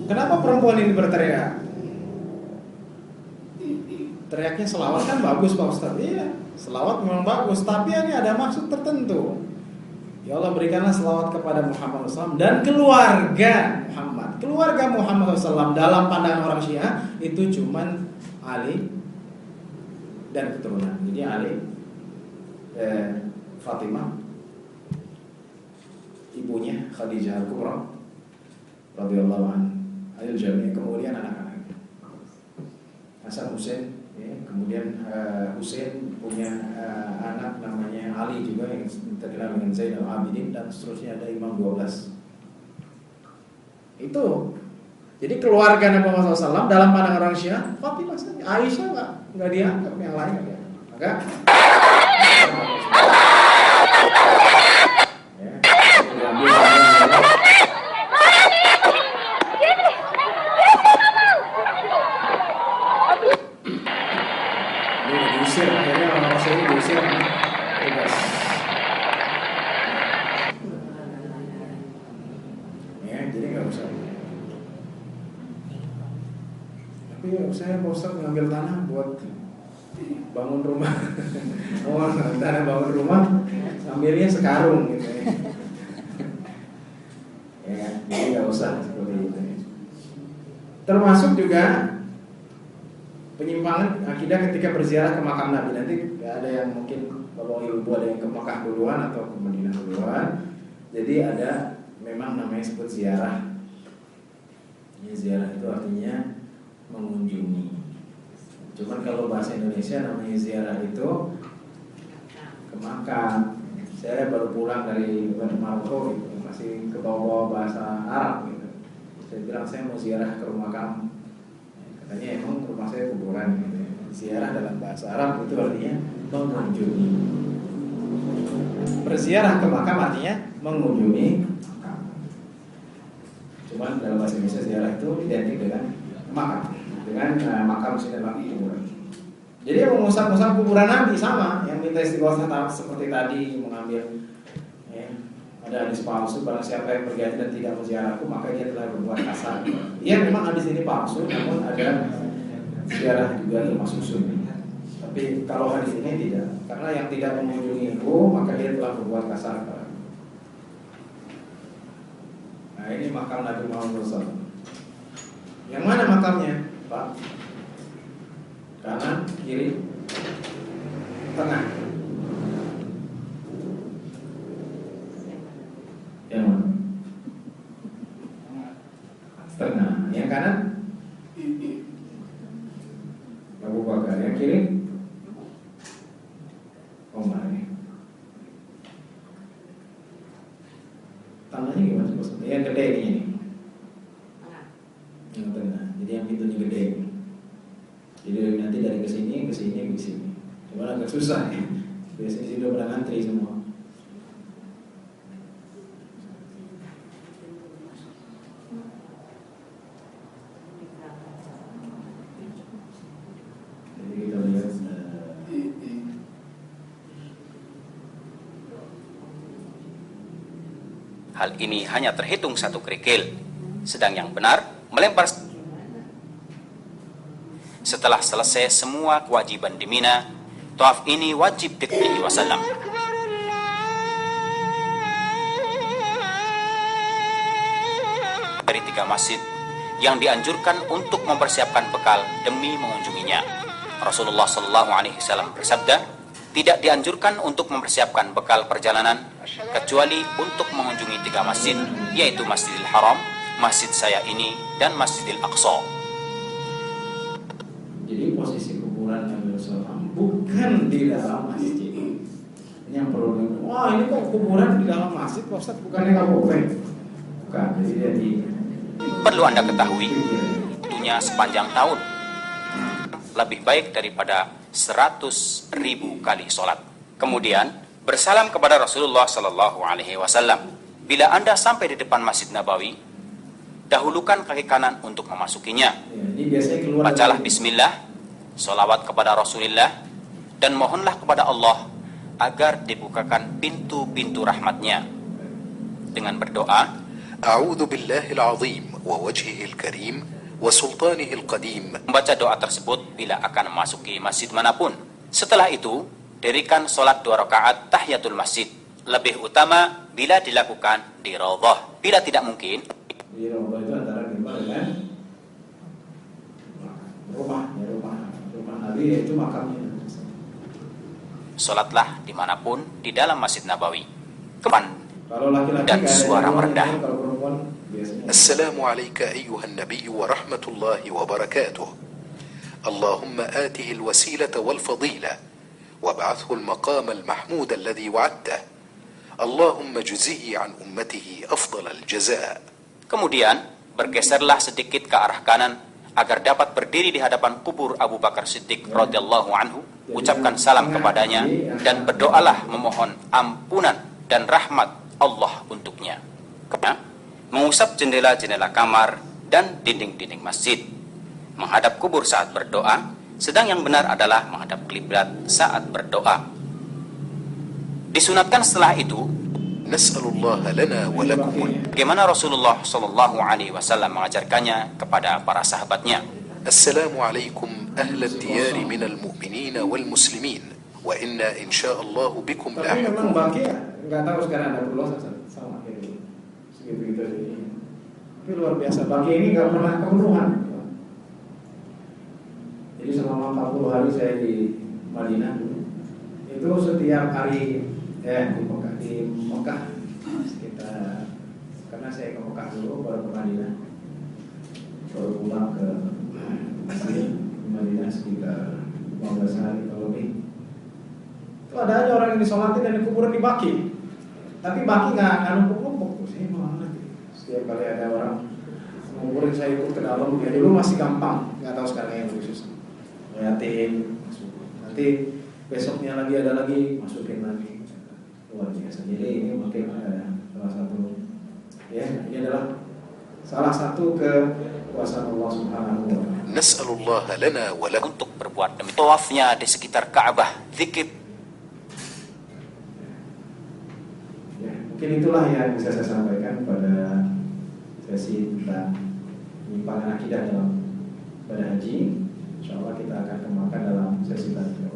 [SPEAKER 1] Kenapa perempuan ini berteriak? Teriaknya selawat kan bagus Pak Ustadz. Iya, selawat memang bagus, tapi ini ada maksud tertentu. Ya Allah, berikanlah selawat kepada Muhammad SAW dan keluarga Muhammad. Keluarga Muhammad SAW dalam pandangan orang Syiah itu cuman Ali dan keturunan. Jadi Ali, Fatimah, ibunya Khadijah Al-Kubra radhiyallahu anha, kemudian anak-anak Hasan Hussein, ya, kemudian Hussein punya anak namanya Ali juga yang terkenal dengan Zainal Abidin, dan seterusnya ada Imam 12. Itu jadi keluarga Nabi Muhammad SAW dalam pandangan orang Syiah Fatimah saja, Aisyah nggak dianggap, yang lain nggak dianggap. Maka diusir, akhirnya orang-orang Syiah diusir bebas. Ya, jadi nggak usah. Tapi saya Pak Ustadz ngambil tanah buat bangun rumah. Tanah bangun rumah, ambilnya sekarung gitu ya. Ya, jadi nggak usah seperti itu. Termasuk juga penyimpangan akidah ketika berziarah ke makam Nabi. Nanti ada yang mungkin kalau ibu ada yang ke Mekah duluan atau ke Madinah duluan. Jadi ada memang namanya sebut ziarah. Ya, ziarah itu artinya mengunjungi. Cuman kalau bahasa Indonesia namanya ziarah itu ke makam. Saya baru pulang dari Maroko gitu, masih ke bawah bahasa Arab gitu. Saya bilang saya mau ziarah ke rumah kamu. Katanya emang rumah saya kuburan gitu. Ziarah dalam bahasa Arab itu artinya mengunjungi. Berziarah ke makam artinya mengunjungi makam. Cuman dalam bahasa Indonesia ziarah itu identik dengan makam, dengan makam dan kuburan. Jadi yang mengusap-usap kuburan Nabi sama, yang minta istighosah seperti tadi, mengambil Ada hadis palsu, barang siapa yang pergi haji dan tidak menziarahku maka dia telah berbuat kasar. Iya memang hadis ini palsu, namun ada ziarah juga termasuk sunnah. Tapi kalau hadis ini tidak, karena yang tidak mengunjungiku maka dia telah berbuat kasar. Nah ini makam Nabi Muhammad SAW. Yang mana makamnya, Pak? Kanan, kiri, tengah. Yang mana? Tengah. Yang kanan? Abu Bakar. Yang kiri? Umar. Tangannya gimana maksudnya? Yang gede ini. Yang tengah. Jadi yang pintunya gede. Jadi nanti dari kesini, kesini, kesini. Cuma agak susah ya. Biasanya sini udah pada ngantri semua. Jadi kita lihat.
[SPEAKER 3] Hal ini hanya terhitung satu kerikil, sedang yang benar melempar. Setelah selesai semua kewajiban di Mina, tawaf ini wajib diikuti wasallam. Dari 3 masjid yang dianjurkan untuk mempersiapkan bekal demi mengunjunginya. Rasulullah SAW bersabda, tidak dianjurkan untuk mempersiapkan bekal perjalanan kecuali untuk mengunjungi 3 masjid, yaitu Masjidil Haram, masjid saya ini, dan Masjidil Aqsa.
[SPEAKER 1] Jadi posisi kuburan Nabi Rasulullah bukan di dalam masjid. Ini yang perlu diingat. Wah ini kok kuburan di dalam masjid, Pak Ustaz, bukannya nggak boleh? Bukan, jadi dia di.
[SPEAKER 3] Perlu Anda ketahui, waktunya sepanjang tahun, lebih baik daripada 100.000 kali sholat. Kemudian bersalam kepada Rasulullah SAW. Bila Anda sampai di depan Masjid Nabawi, dahulukan kaki kanan untuk memasukinya. Bacalah bismillah, sholawat kepada Rasulullah, dan mohonlah kepada Allah agar dibukakan pintu-pintu rahmatnya. Dengan berdoa,
[SPEAKER 6] A'udzu billahil azim wa wajhihil karim wa sultanihil qadim.
[SPEAKER 3] Membaca doa tersebut bila akan memasuki masjid manapun. Setelah itu, dirikan sholat 2 rakaat tahiyatul masjid. Lebih utama bila dilakukan di raudhah. Bila tidak mungkin,
[SPEAKER 1] di raudhah itu antara mimbar dengan rumah Nabi, yaitu makamnya.
[SPEAKER 3] sholatlah dimanapun di dalam Masjid Nabawi. Kepan
[SPEAKER 1] Kalau laki-laki
[SPEAKER 3] dan suara merendah.
[SPEAKER 1] Kalau perempuan biasanya.
[SPEAKER 6] Assalamu alayka ayyuhan nabiy wa rahmatullahi wa barakatuh. Allahumma atihi al-wasilata wal fadila wab'athhu al-maqam al-mahmud alladhi wa'adtah. Allahumma juz'ihi an ummatihi afdal al-jazaa. Kemudian bergeserlah sedikit ke arah kanan agar dapat berdiri di hadapan kubur Abu Bakar Siddiq radhiyallahu anhu. Ucapkan salam kepadanya dan berdoalah memohon ampunan dan rahmat Allah untuknya. Mengusap jendela-jendela kamar dan dinding-dinding masjid. Menghadap kubur saat berdoa, sedang yang benar adalah menghadap kiblat saat berdoa. Disunatkan setelah itu, nas'alullah lana wa lakum. Bagaimana Rasulullah SAW mengajarkannya kepada para sahabatnya. Assalamu alaikum ahlad diyari minal mu'minina wal muslimin wa inna insyaallah bikum
[SPEAKER 1] Tapi memang
[SPEAKER 6] lahiqun.
[SPEAKER 1] bangke nggak tahu sekarang ada perlu sama kayak gitu. Segitu aja. Tapi luar biasa, bangke ini nggak pernah kepenuhan. Jadi selama 40 hari saya di Madinah dulu, itu setiap hari di Mekah sekitar, karena saya ke Mekah dulu baru ke Madinah, baru pulang ke Madinah sekitar 15 hari kalau lebih. Itu ada aja orang yang disolatin dan dikuburan di Baki. Tapi Baki nggak numpuk-numpuk. Saya mana? Setiap kali ada orang menguburin saya ikut ke dalam. Ya dulu masih gampang, nggak tahu sekarang yang khusus. Liatin, masuk. Nanti besoknya lagi ada lagi, masukin lagi. Luar biasa. Jadi ini mungkin salah satu, ya ini adalah salah satu kekuasaan Allah Subhanahu wa Ta'ala.
[SPEAKER 6] Nas'alullah lana wa lakum.
[SPEAKER 3] Untuk berbuat demi tawafnya di sekitar Ka'bah, zikir.
[SPEAKER 1] Ya, Mungkin itulah yang bisa saya sampaikan pada sesi tentang penyimpangan akidah dalam ibadah haji. InsyaAllah kita akan kembangkan dalam sesi berikutnya.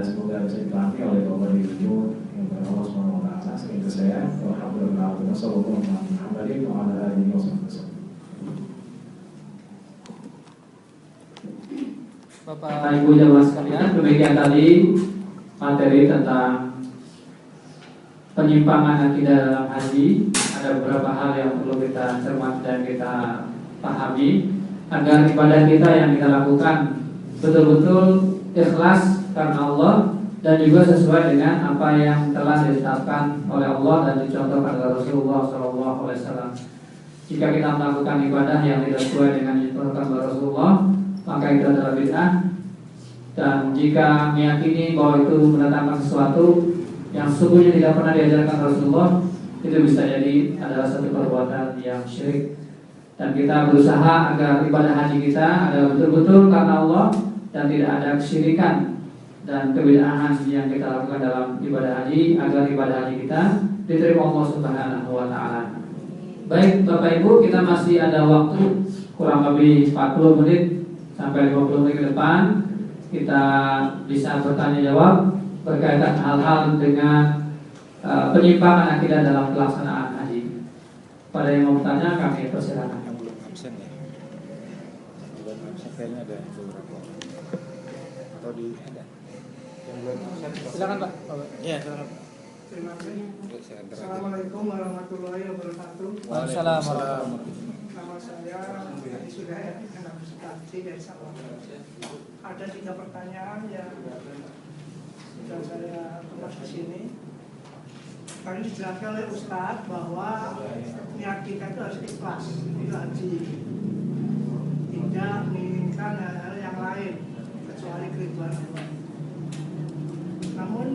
[SPEAKER 1] Semoga bisa dipahami oleh Bapak Ibu yang Allah SWT. Sekian saya. Alhamdulillah. Wassalamualaikum warahmatullahi wabarakatuh.
[SPEAKER 7] Bapak Ibu jamaah sekalian, demikian tadi materi tentang penyimpangan akidah dalam haji. Ada beberapa hal yang perlu kita cermati dan kita pahami agar ibadah kita yang kita lakukan betul-betul ikhlas karena Allah dan juga sesuai dengan apa yang telah ditetapkan oleh Allah dan dicontohkan oleh Rasulullah SAW. Jika kita melakukan ibadah yang tidak sesuai dengan yang dicontohkan oleh Rasulullah, maka itu adalah bid'ah. Dan jika meyakini bahwa itu mendatangkan sesuatu yang sesungguhnya tidak pernah diajarkan Rasulullah, itu bisa jadi adalah satu perbuatan yang syirik. Dan kita berusaha agar ibadah haji kita adalah betul-betul karena Allah dan tidak ada kesyirikan dan kebid'ahan yang kita lakukan dalam ibadah haji, agar ibadah haji kita diterima Allah Subhanahu wa taala. Baik Bapak Ibu, kita masih ada waktu kurang lebih 40 menit sampai 50 menit ke depan. Kita bisa bertanya jawab berkaitan hal-hal dengan penyimpangan akidah dalam pelaksanaan haji. Pada yang mau bertanya kami persilakan.
[SPEAKER 8] Yang belum absen ya? Belum absen kayaknya ada beberapa. Atau di ada? Yang belum absen.
[SPEAKER 7] Silakan Pak.
[SPEAKER 8] Iya, silakan.
[SPEAKER 9] Terima kasih. Assalamualaikum warahmatullahi wabarakatuh.
[SPEAKER 7] Waalaikumsalam warahmatullahi wabarakatuh.
[SPEAKER 9] Nama saya tadi sudah ya, anak Ustadz dari Sabah. Ada 3 pertanyaan yang sudah saya tulis di sini. Tadi dijelaskan oleh Ustadz bahwa niat kita itu harus ikhlas, itu haji. Tidak menginginkan hal-hal yang lain kecuali keridhaan Allah. Namun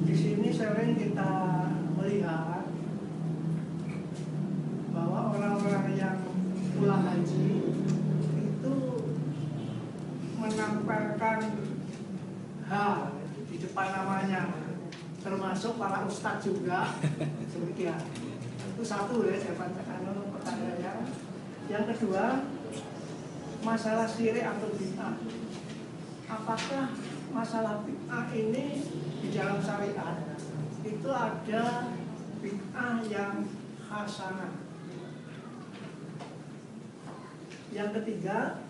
[SPEAKER 9] di sini sering kita melihat bahwa orang-orang yang pulang haji itu menampilkan hal di depan namanya, termasuk para ustadz juga demikian. Itu satu ya saya bacakan pertanyaannya. Yang kedua, masalah syirik atau bid'ah. Apakah masalah bid'ah ini di dalam syariat itu ada bid'ah yang hasanah? Yang ketiga,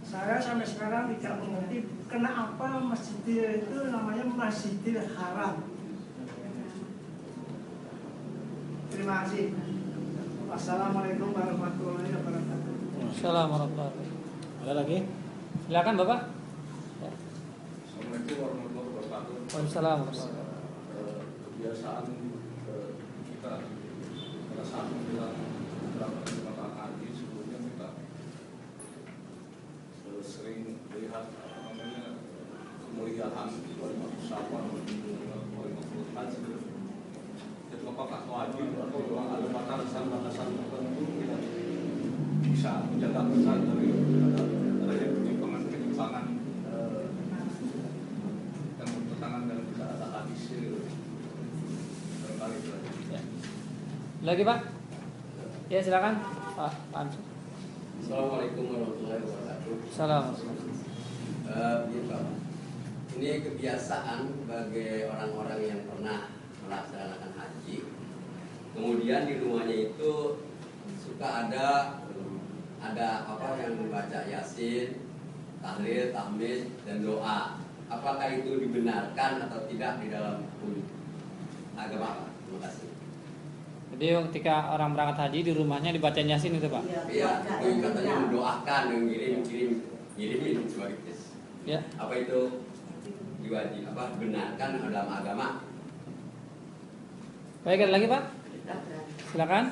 [SPEAKER 9] saya sampai sekarang tidak mengerti kenapa masjid itu namanya Masjidil Haram. Terima kasih. Wassalamualaikum warahmatullahi wabarakatuh.
[SPEAKER 7] Assalamualaikum warahmatullahi wabarakatuh.
[SPEAKER 8] Ada lagi?
[SPEAKER 7] Silakan Bapak.
[SPEAKER 10] Assalamualaikum warahmatullahi wabarakatuh.
[SPEAKER 7] Waalaikumsalam.
[SPEAKER 10] Kebiasaan kita pada saat kita berangkat ke tempat haji sebelumnya kita sering melihat kemuliaan walimatul syafar, walimatul haji. Jadi apakah wajib atau memang ada batasan-batasan tertentu kita bisa menjaga besar dari penyimpangan yang bertentangan dengan tidak ada hadis barangkali itu.
[SPEAKER 7] Ya. Lagi Pak? Ya silakan Pak Ansur.
[SPEAKER 11] Assalamualaikum warahmatullahi wabarakatuh.
[SPEAKER 7] Assalamualaikum.
[SPEAKER 11] Ini kebiasaan bagi orang-orang yang pernah melaksanakan haji. Kemudian di rumahnya itu suka ada apa yang membaca Yasin, tahlil, tahmid, dan doa. Apakah itu dibenarkan atau tidak di dalam agama? Terima kasih.
[SPEAKER 7] Jadi ketika orang berangkat haji di rumahnya dibaca Yasin itu Pak?
[SPEAKER 11] Iya, itu katanya mendoakan, ngirim sebagai
[SPEAKER 7] ya.
[SPEAKER 11] Apa itu diwajib benarkan dalam agama?
[SPEAKER 7] Baik, ada lagi Pak? Silakan.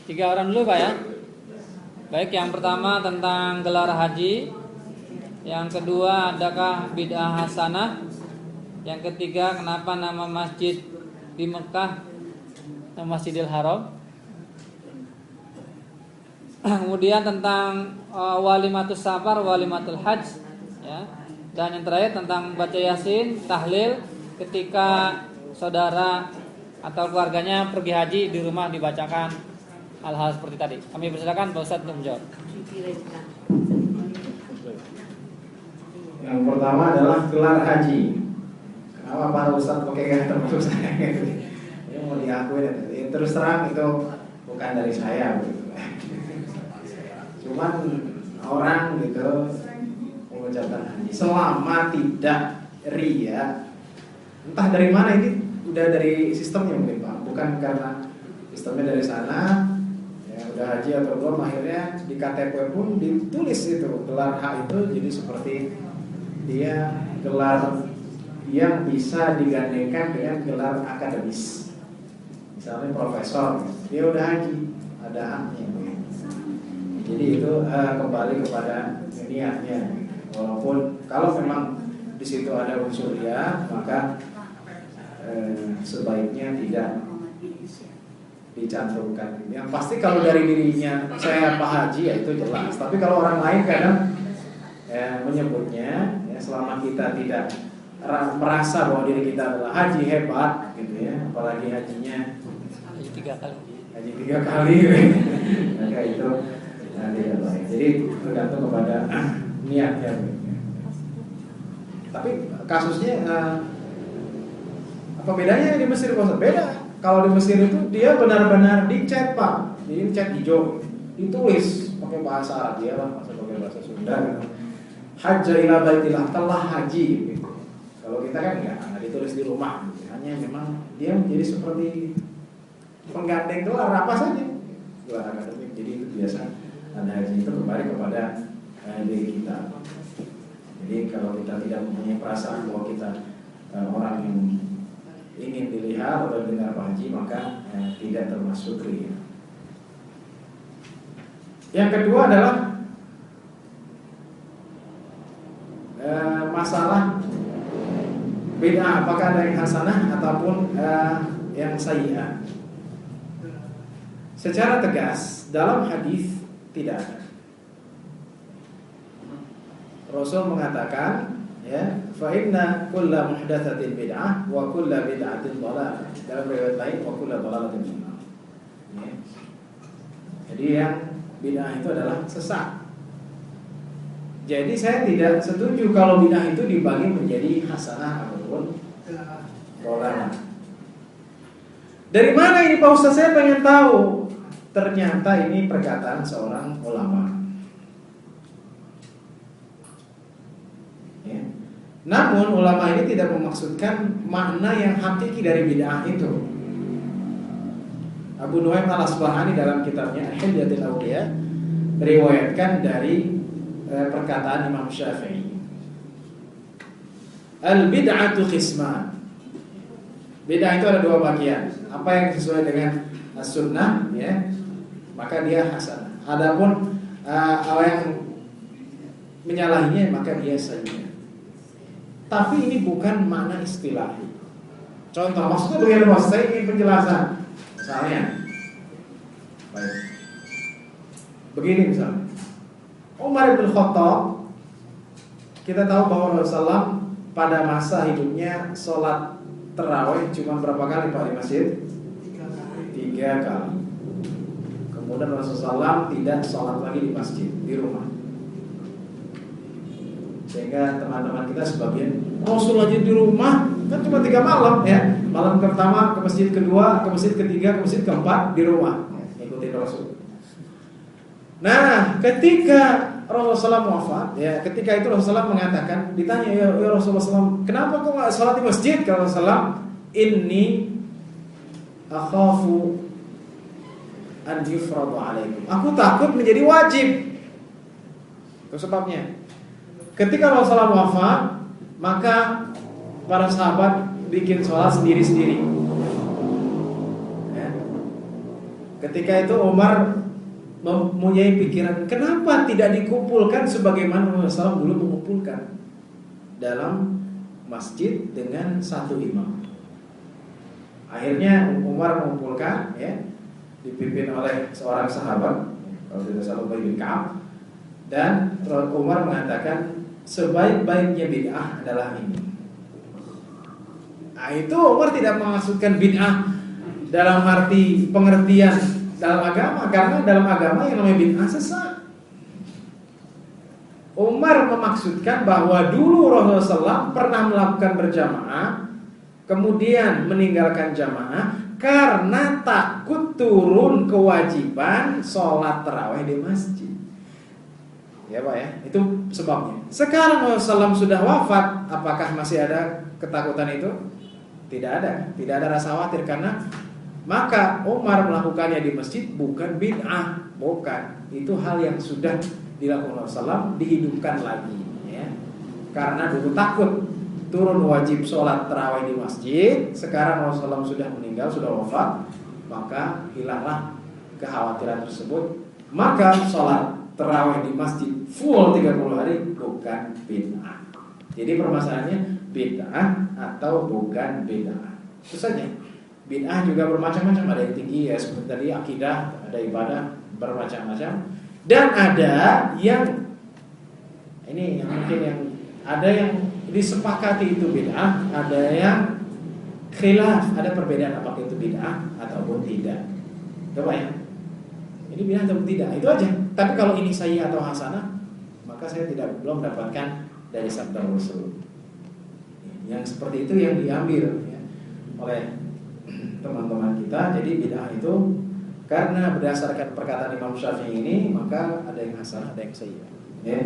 [SPEAKER 7] 3 orang dulu Pak ya. Baik, yang pertama tentang gelar haji. Yang kedua, adakah bid'ah hasanah? Yang ketiga, kenapa nama masjid di Mekah Masjidil Haram? Kemudian tentang walimatus safar, walimatul hajj ya. Dan yang terakhir tentang baca Yasin, tahlil ketika saudara atau keluarganya pergi haji, di rumah dibacakan hal-hal seperti tadi. Kami persilakan Pak Ustadz untuk menjawab.
[SPEAKER 1] Yang pertama adalah gelar haji. Kenapa Pak Ustadz pakai gaya termasuk saya? Ini mau diakuin, terus terang itu bukan dari saya. Cuman orang gitu mengucapkan haji selama tidak ria, entah dari mana, ini udah dari sistemnya mungkin Pak, bukan karena sistemnya dari sana ya, udah haji atau belum, akhirnya di KTP pun ditulis itu gelar H itu jadi seperti dia gelar yang bisa digandengkan dengan gelar akademis, misalnya profesor, dia udah haji, ada haknya. Jadi itu kembali kepada niatnya. Walaupun kalau memang di situ ada unsur ria, maka sebaiknya tidak dicantumkan. Yang pasti kalau dari dirinya saya Pak Haji ya itu jelas. Tapi kalau orang lain kadang menyebutnya, ya, selama kita tidak merasa bahwa diri kita adalah haji hebat, gitu ya, apalagi hajinya
[SPEAKER 7] Haji 3 kali.
[SPEAKER 1] Haji 3 kali, maka itu tidak baik. Jadi tergantung kepada niatnya. Tapi kasusnya apa bedanya di Mesir? Beda. Kalau di Mesir itu dia benar-benar dicat Pak, jadi cat hijau, ditulis pakai bahasa Arab ya lah, pakai bahasa Sunda. Gitu. Hajja ila baitillah, telah haji. Gitu. Kalau kita kan nggak ditulis di rumah, gitu. Hanya memang dia menjadi seperti penggandeng gelar apa saja, gelar akademik. Jadi itu biasa. Dan haji itu kembali kepada diri kita. Jadi kalau kita tidak mempunyai perasaan bahwa kita orang yang ingin dilihat atau dengar haji, maka tidak termasuk ria. Yang kedua adalah masalah bid'ah, apakah ada yang hasanah ataupun yang sayyi'ah. Secara tegas dalam hadis tidak ada. Rasul mengatakan, ya, fa inna kulla muhdatsatin bid'ah wa kulla bid'atin dhalalah. Dalam riwayat lain wa kulla dhalalatin finnar. Ya. Jadi yang bid'ah itu adalah sesat. Jadi saya tidak setuju kalau bid'ah itu dibagi menjadi hasanah ataupun dhalalah. Dari mana ini Pak Ustaz? Saya pengen tahu. Ternyata ini perkataan seorang ulama. Ya. Namun ulama ini tidak memaksudkan makna yang hakiki dari bid'ah itu. Abu Nuaim al-Asbahani dalam kitabnya Hilyatul Awliya meriwayatkan dari perkataan Imam Syafi'i. Al-bid'atu qisman. Bid'ah itu ada 2 bagian. Apa yang sesuai dengan as-sunnah, ya, maka dia hasanah. Adapun hal yang menyalahinya, maka dia sayyi'ah. Tapi ini bukan makna istilahi. Contoh, maksudnya bagaimana? Saya ingin penjelasan. Misalnya, baik. Begini misalnya, Umar bin Khattab, kita tahu bahwa Rasulullah pada masa hidupnya sholat tarawih cuma berapa kali Pak di masjid? 3 kali. Kemudian Rasulullah tidak sholat lagi di masjid, di rumah. Sehingga teman-teman kita sebagian Rasul aja di rumah kan cuma 3 malam, ya. Malam pertama ke masjid kedua, ke masjid ketiga, ke masjid keempat di rumah, ikutin Rasul. Nah, ketika Rasulullah wafat, ya, ketika itu Rasulullah mengatakan, ditanya, ya Rasulullah SAW, kenapa kok nggak sholat di masjid? Kalau Rasulullah, inni akhafu an yufradu alaikum. Aku takut menjadi wajib. Itu sebabnya. Ketika Rasulullah wafat, maka para sahabat bikin sholat sendiri-sendiri. Ya. Ketika itu Umar mempunyai pikiran, kenapa tidak dikumpulkan sebagaimana Rasulullah dulu mengumpulkan dalam masjid dengan satu imam. Akhirnya Umar mengumpulkan, ya, dipimpin oleh seorang sahabat, kalau tidak salah Ubay bin Ka'ab, dan Umar mengatakan, sebaik-baiknya bid'ah adalah ini. Nah, itu Umar tidak memaksudkan bid'ah dalam arti pengertian dalam agama, karena dalam agama yang namanya bid'ah sesat. Umar memaksudkan bahwa dulu Rasulullah SAW pernah melakukan berjamaah, kemudian meninggalkan jamaah karena takut turun kewajiban sholat tarawih di masjid. Ya Pak ya, itu sebabnya. Sekarang Rasulullah SAW sudah wafat, apakah masih ada ketakutan itu? Tidak ada rasa khawatir, karena maka Umar melakukannya di masjid bukan bid'ah, bukan. Itu hal yang sudah dilakukan Rasulullah SAW, dihidupkan lagi ya. Karena dulu takut turun wajib sholat tarawih di masjid, sekarang Rasulullah SAW sudah meninggal, sudah wafat, maka hilanglah kekhawatiran tersebut. Maka sholat tarawih di masjid full 30 hari bukan bid'ah. Jadi permasalahannya bid'ah atau bukan bid'ah. Itu saja. Bid'ah juga bermacam-macam, ada yang tinggi ya seperti tadi akidah, ada ibadah bermacam-macam, dan ada yang ini yang mungkin yang ada yang disepakati itu bid'ah, ada yang khilaf, ada perbedaan apakah itu bid'ah ataupun tidak. Coba ya. Ini bid'ah atau tidak, itu aja. Tapi kalau ini sahih atau hasanah, maka saya belum mendapatkan dari sabda Rasul. Yang seperti itu yang diambil ya, oleh teman-teman kita. Jadi bid'ah itu karena berdasarkan perkataan Imam Syafi'i ini, maka ada yang hasanah, ada yang sahih. Ya.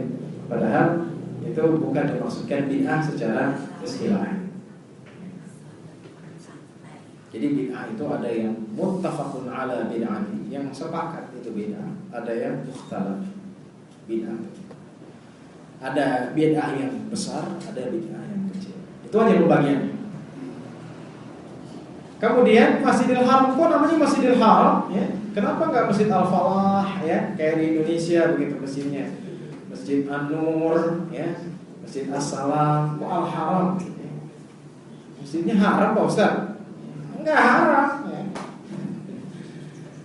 [SPEAKER 1] Padahal itu bukan dimaksudkan bid'ah secara istilah. Jadi bid'ah itu ada yang muttafaqun ala bid'ati, yang sepakat itu bid'ah, ada yang ikhtilaf bid'ah. Ada bid'ah yang besar, ada bid'ah yang kecil. Itu aja pembagiannya. Kemudian Masjidil Haram kok namanya Masjidil Haram ya? Kenapa enggak Masjid Al-Falah ya? Kayak di Indonesia begitu masjidnya. Masjid An-Nur ya, Masjid As-Salam, Al-Haram. Masjidnya haram Pak Ustaz? Enggak haram ya.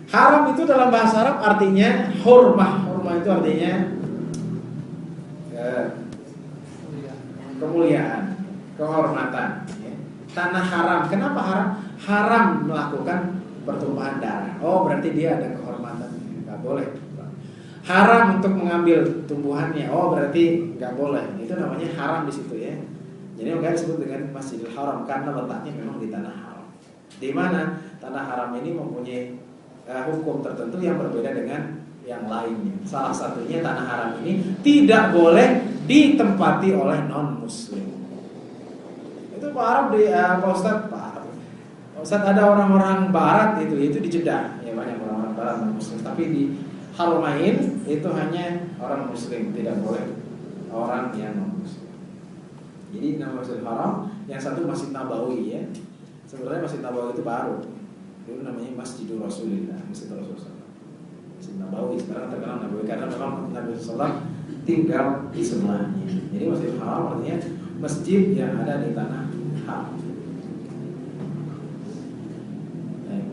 [SPEAKER 1] Haram itu dalam bahasa Arab artinya hurmah. Hurmah itu artinya kemuliaan, kehormatan ya. Tanah haram. Kenapa haram? Haram melakukan pertumpahan darah. Oh, berarti dia ada kehormatan. Enggak boleh. Haram untuk mengambil tumbuhannya. Oh, berarti enggak boleh. Itu namanya haram di situ ya. Jadi makanya disebut dengan Masjidil Haram karena letaknya memang di tanah haram. Di mana tanah haram ini mempunyai hukum tertentu yang berbeda dengan yang lainnya. Salah satunya tanah haram ini tidak boleh ditempati oleh non-muslim. Itu Pak Arab di Pak Ustaz ada orang-orang barat itu di Jeddah. Ya banyak orang-orang barat non-muslim, tapi di Haramain itu hanya orang muslim, tidak boleh orang yang non-muslim. Jadi nama Masjidil Haram, yang satu Masjid Nabawi ya. Sebenarnya Masjid Nabawi itu baru. Dulu namanya Masjidul Rasulillah, Masjid Rasulullah. Masjid Nabawi sekarang terkenal Nabawi karena memang Nabi SAW tinggal di sebelahnya. Jadi Masjidil Haram artinya masjid yang ada di tanah haram.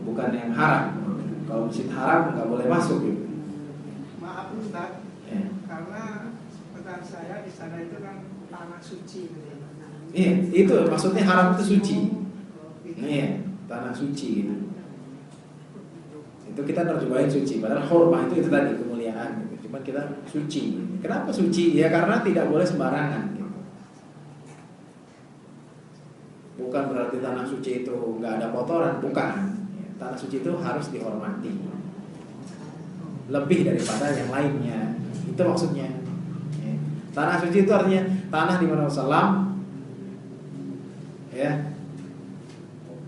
[SPEAKER 1] Bukan yang haram. Kalau masjid haram nggak boleh masuk gitu.
[SPEAKER 9] Maaf Ustaz, karena pertanyaan saya di sana itu kan tanah suci gitu.
[SPEAKER 1] Iya, itu maksudnya haram itu suci. Iya, tanah suci gitu. Itu kita terjemahin suci, padahal hormah itu tadi kemuliaan gitu. Cuman kita suci. Kenapa suci? Ya karena tidak boleh sembarangan gitu. Bukan berarti tanah suci itu nggak ada kotoran, bukan. Tanah suci itu harus dihormati lebih daripada yang lainnya. Itu maksudnya. Tanah suci itu artinya tanah di mana Rasulullah ya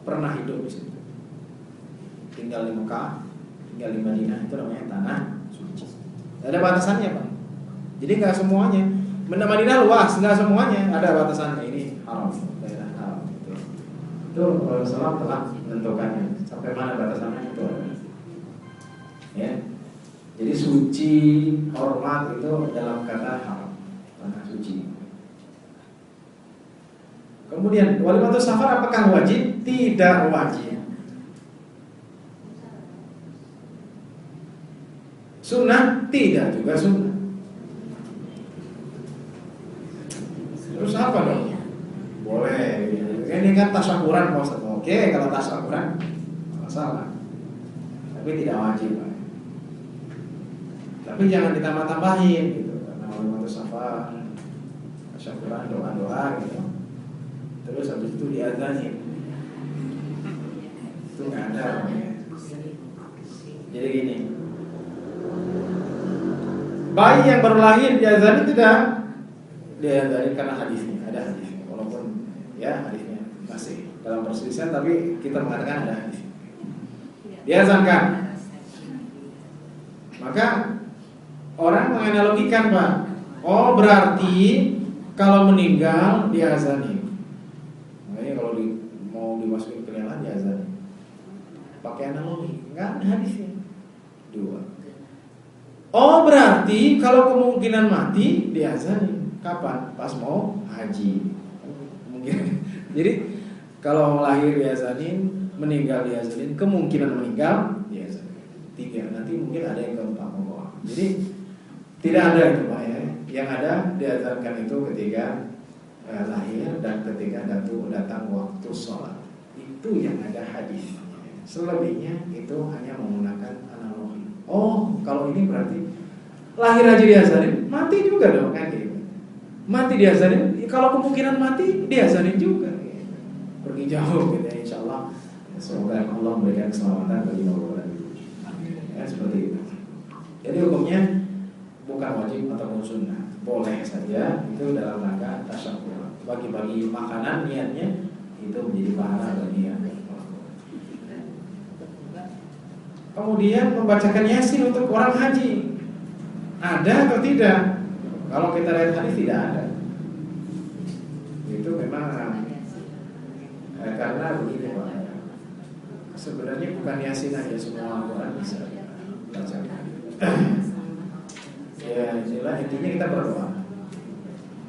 [SPEAKER 1] pernah hidup di situ. Tinggal di Mekah, tinggal di Madinah, itu namanya tanah suci. Ada batasannya, Pak. Jadi nggak semuanya. Madinah luas, nggak semuanya. Ada batasannya. Ini haram, daerah haram. Itu Rasulullah telah menentukannya. Sampai mana batasannya itu? Ya. Jadi suci, hormat itu dalam kata haram, tanah suci. Kemudian walimatus safar apakah wajib? Tidak wajib. Sunnah? Tidak juga sunnah. kan tasyakuran Pak Ustaz. Oke, kalau tasyakuran masalah. Tapi tidak wajib, Pak. Tapi jangan ditambah-tambahin gitu. Karena waktu safar, tasyakuran, doa-doa gitu. Terus habis itu diazanin. Itu nggak ada. Jadi gini, bayi yang baru lahir diazanin tidak? Diazanin karena hadisnya, ada hadisnya. Walaupun ya hadisnya masih dalam perselisihan, tapi kita mengatakan ada hadis. Diazankan. Maka orang menganalogikan, Pak. Oh, berarti kalau meninggal diazanin. Makanya kalau mau dimasukin ke liang diazanin. Pakai analogi, enggak ada hadisnya. 2. Oh, berarti kalau kemungkinan mati diazanin. Kapan? Pas mau haji. Mungkin. Jadi kalau lahir diazanin, meninggal diazanin, kemungkinan meninggal diazanin. 3. Nanti mungkin ada yang keempat membawa. Jadi tidak ada itu, Pak ya. Yang ada diazankan itu ketika lahir dan ketika datang waktu sholat. Itu yang ada hadis. Selebihnya itu hanya menggunakan analogi. Oh, kalau ini berarti lahir aja diazanin, mati juga dong kan gitu. Mati diazanin, kalau kemungkinan mati diazanin juga. Pergi jauh gitu ya, insyaallah. Semoga Allah memberikan keselamatan bagi kita. Ya, seperti itu. Jadi hukumnya bukan wajib ataupun sunnah, boleh saja itu dalam rangka tasyakur. Bagi-bagi makanan niatnya itu menjadi pahala bagi yang kemudian membacakan Yasin untuk orang haji. Ada atau tidak? Kalau kita lihat hadis tidak ada. Itu memang karena begini Pak. Sebenarnya bukan Yasin aja, semua Al-Quran bisa dibacakan. Ya, inilah intinya kita berdoa.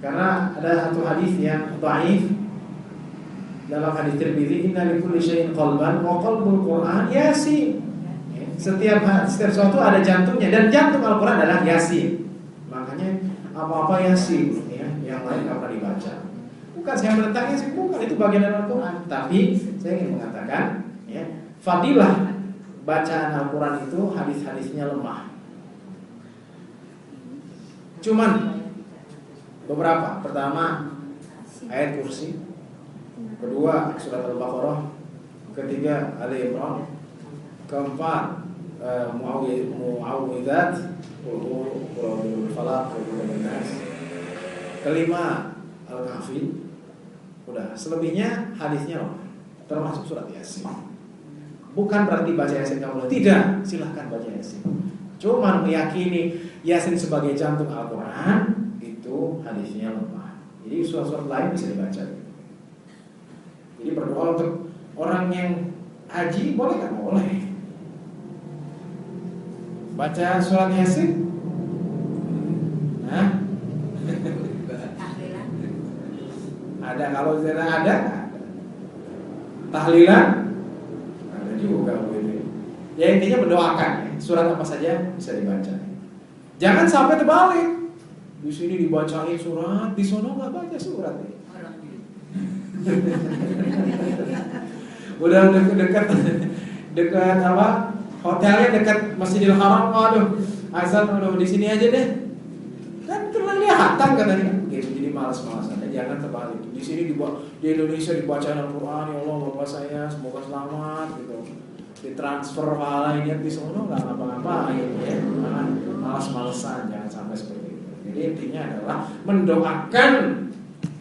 [SPEAKER 1] Karena ada satu hadis yang dhaif dalam hadis Tirmidzi, inna likulli syai'in qalban wa qalbul Qur'an Yasin. Setiap sesuatu ada jantungnya, dan jantung Al-Quran adalah Yasin. Makanya apa-apa Yasin ya, yang lain nggak pernah dibaca. Bukan saya menentang Yasin, bukan, itu bagian dari Al-Quran. Tapi saya ingin mengatakan ya, fadilah bacaan Al-Quran itu hadis-hadisnya lemah. Cuman beberapa. Pertama ayat kursi, kedua surat Al-Baqarah, ketiga Ali Imran, keempat Muawwidzat, Qul Falaq, kelima Al-Kahfi. Udah, selebihnya hadisnya loh, termasuk surat Yasin. Bukan berarti baca Yasin kamu tidak, silahkan baca Yasin. Cuman meyakini Yasin sebagai jantung Al-Quran itu hadisnya lemah. Jadi surat-surat lain bisa dibaca. Jadi berdoa untuk orang yang haji boleh nggak? Boleh. Baca surat Yasin. Nah, ada, kalau tidak ada. Tahlilan ada juga begitu. Ya intinya mendoakan ya. Surat apa saja bisa dibaca. Jangan sampai terbalik. Di sini dibacain surat, di sono nggak baca surat ya. Udah dekat apa? Hotelnya dekat Masjidil Haram, waduh, azan udah di sini aja deh. Kan kelihatan katanya, gitu. Jadi malas-malasan. Jangan terbalik. Di sini di Indonesia dibacain Al-Quran, ya Allah bapak saya semoga selamat, gitu. Ditransfer pahala ini di sono nggak ngapa-ngapa, gitu ya. Malas-malasan, jangan sampai seperti itu. Jadi intinya adalah mendoakan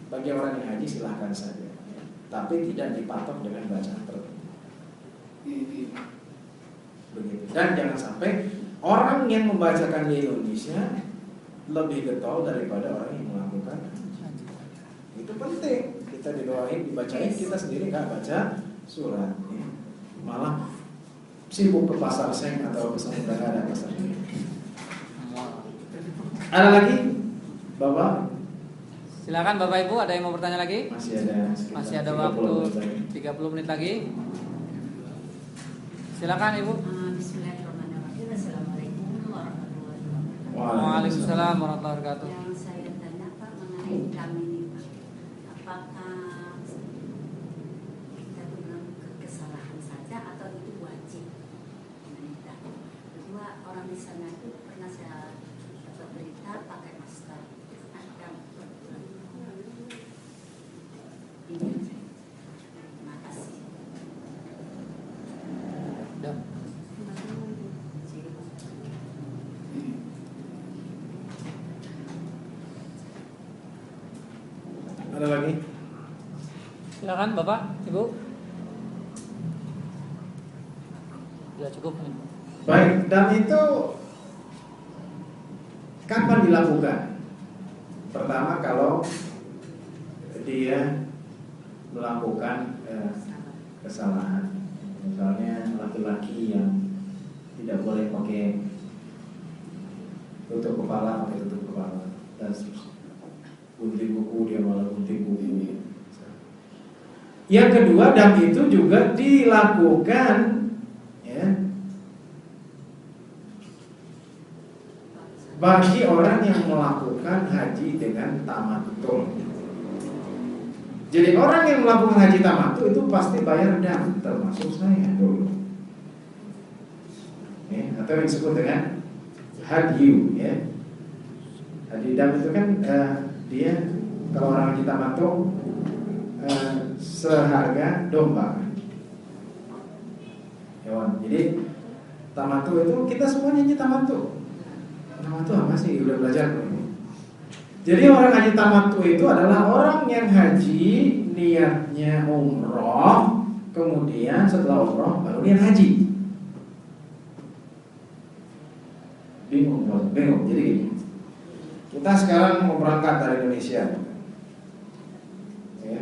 [SPEAKER 1] bagi orang yang haji silahkan saja, tapi tidak dipatok dengan bacaan tertentu. Begitu. Dan jangan sampai orang yang membacakan di Indonesia lebih getol daripada orang yang melakukan haji. Itu penting. Kita didoain, dibacain, kita sendiri nggak baca surat, ya. Malah sibuk ke pasar seng atau ke Samudera ada pasar. Ada lagi, Bapak?
[SPEAKER 12] Silakan Bapak Ibu, ada yang mau bertanya lagi? Masih ada waktu 30 menit lagi. Silakan Ibu.
[SPEAKER 13] Bismillahirrahmanirrahim. Assalamualaikum warahmatullahi wabarakatuh.
[SPEAKER 12] Waalaikumsalam warahmatullahi wabarakatuh.
[SPEAKER 13] Yang saya tanya Pak mengenai kami ini Pak, apakah di sana itu pernah saya dapat berita pakai masker. Ini terima kasih.
[SPEAKER 1] Ada lagi?
[SPEAKER 12] Silakan Bapak, Ibu. Ya cukup.
[SPEAKER 1] Baik, dan itu kapan dilakukan? Pertama kalau dia melakukan kesalahan, misalnya laki-laki yang tidak boleh pakai tutup kepala, dan gunting kuku, dia malah gunting kuku. Yang kedua, dan itu juga dilakukan ya, bagi orang yang melakukan haji dengan tamattu. Jadi orang yang melakukan haji tamattu itu pasti bayar dam, termasuk saya dulu. Ya, atau yang disebut dengan hadyu ya. Haji dam itu kan dia kalau orang haji tamattu seharga domba hewan. Jadi tamattu itu kita semuanya haji tamattu. Tamattu apa sih? Udah belajar belum? Jadi orang haji tamattu itu adalah orang yang haji niatnya umroh, kemudian setelah umroh baru dia haji. Bingung. Jadi gini, kita sekarang mau berangkat dari Indonesia, ya,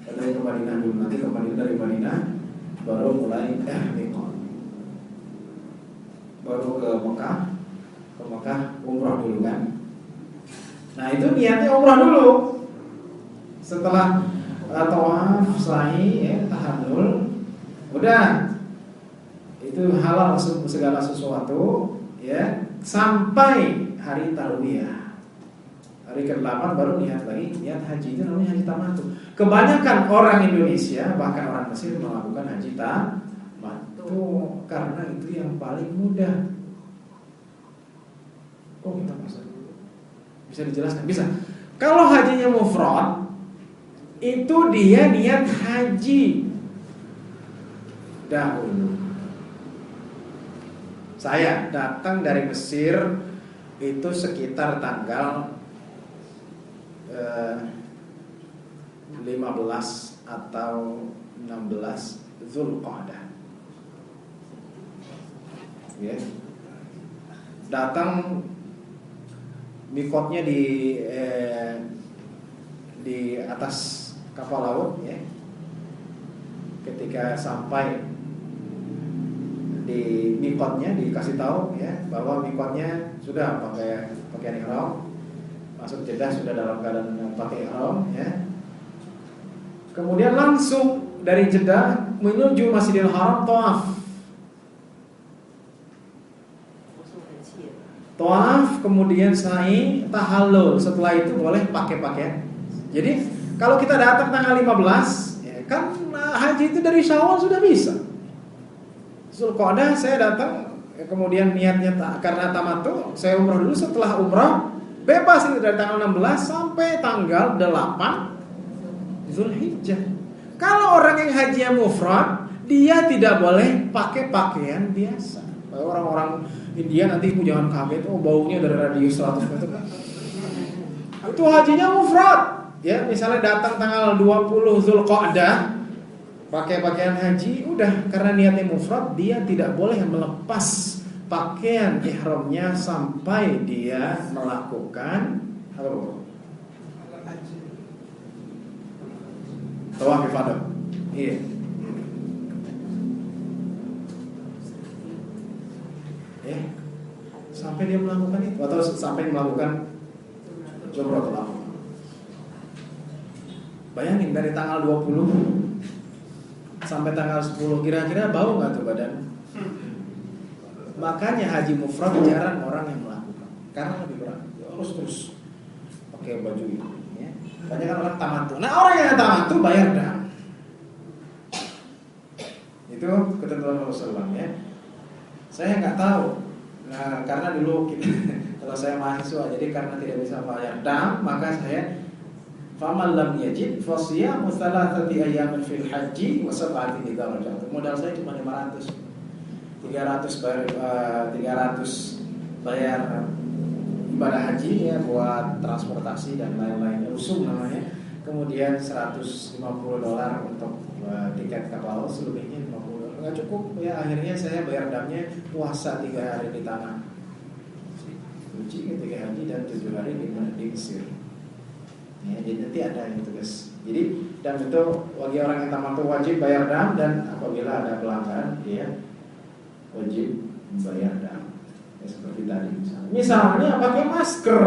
[SPEAKER 1] dari ke Madinah dulu, nanti ke Madinah, dari Madinah baru mulai mikot, baru ke Mekah umroh dulu kan. Nah itu niatnya umrah dulu. Setelah tawaf, sa'i, tahallul, udah itu halal segala sesuatu ya, sampai hari tarwiyah, hari ke-8 baru niat lagi, niat haji. Itu namanya haji tamattu. Kebanyakan orang Indonesia, bahkan orang Mesir melakukan haji tamattu karena itu yang paling mudah. Kok kita pasal? Bisa dijelaskan? Bisa. Kalau hajinya mufrad, itu dia niat haji dahulu. Saya datang dari Mesir itu sekitar tanggal 15 atau 16 Zulqa'dah. Ya. Datang mikotnya di atas kapal laut ya. Ketika sampai di mikotnya dikasih tahu ya bahwa mikotnya sudah pakai pakaian ihram, masuk Jeddah sudah dalam keadaan pakai ihram ya. Kemudian langsung dari Jeddah menuju Masjidil Haram tawaf. Tawaf, kemudian sa'i, tahallul. Setelah itu boleh pakai pakaian. Jadi kalau kita datang tanggal 15 ya, kan haji itu dari Syawal sudah bisa. Zulqa'dah saya datang kemudian niatnya karena tamattu, saya umrah dulu. Setelah umrah bebas itu dari tanggal 16 sampai tanggal 8 Zulhijjah. Kalau orang yang hajinya mufrad, dia tidak boleh pakai pakaian biasa. Orang-orang India nanti ibu jangan kaget, oh baunya dari radius 100 meter. Itu hajinya mufrad. Ya, misalnya datang tanggal 20 Zulqa'dah pakai pakaian haji, udah karena niatnya mufrad, dia tidak boleh melepas pakaian ihramnya sampai dia melakukan tawaf ifadah. Iya. Sampai dia melakukan itu atau sampai melakukan Jumratul Aqabah. Bayangin dari tanggal 20 sampai tanggal 10 kira-kira bau nggak tuh badan? Makanya haji mufrad jarang orang yang melakukan karena lebih berat. Harus terus pakai baju itu ya. Banyak kan orang tamattu. Nah, orang yang tamattu bayar dam. Itu ketentuan Rasulullah ya. Saya nggak tahu Nah, karena dulu kita, kalau saya mahasiswa, jadi karena tidak bisa bayar dam, maka saya faman lam yajid fasiyamu thalathati ayyamin fil haji wa sab'atin idza raja'tum. Modal saya cuma 500. 300 bayar ibadah haji ya, buat transportasi dan lain-lain, rusum namanya. Kemudian $150 untuk tiket kapal laut, selebihnya $50. Nggak cukup ya, akhirnya saya bayar damnya puasa 3 hari di tanah suci ketika haji dan 7 hari di Mesir. Ya, jadi nanti ada yang tugas. Jadi dam itu bagi orang yang tamat wajib bayar dam, dan apabila ada pelanggaran dia wajib membayar dam. Ya, seperti tadi misalnya pakai masker,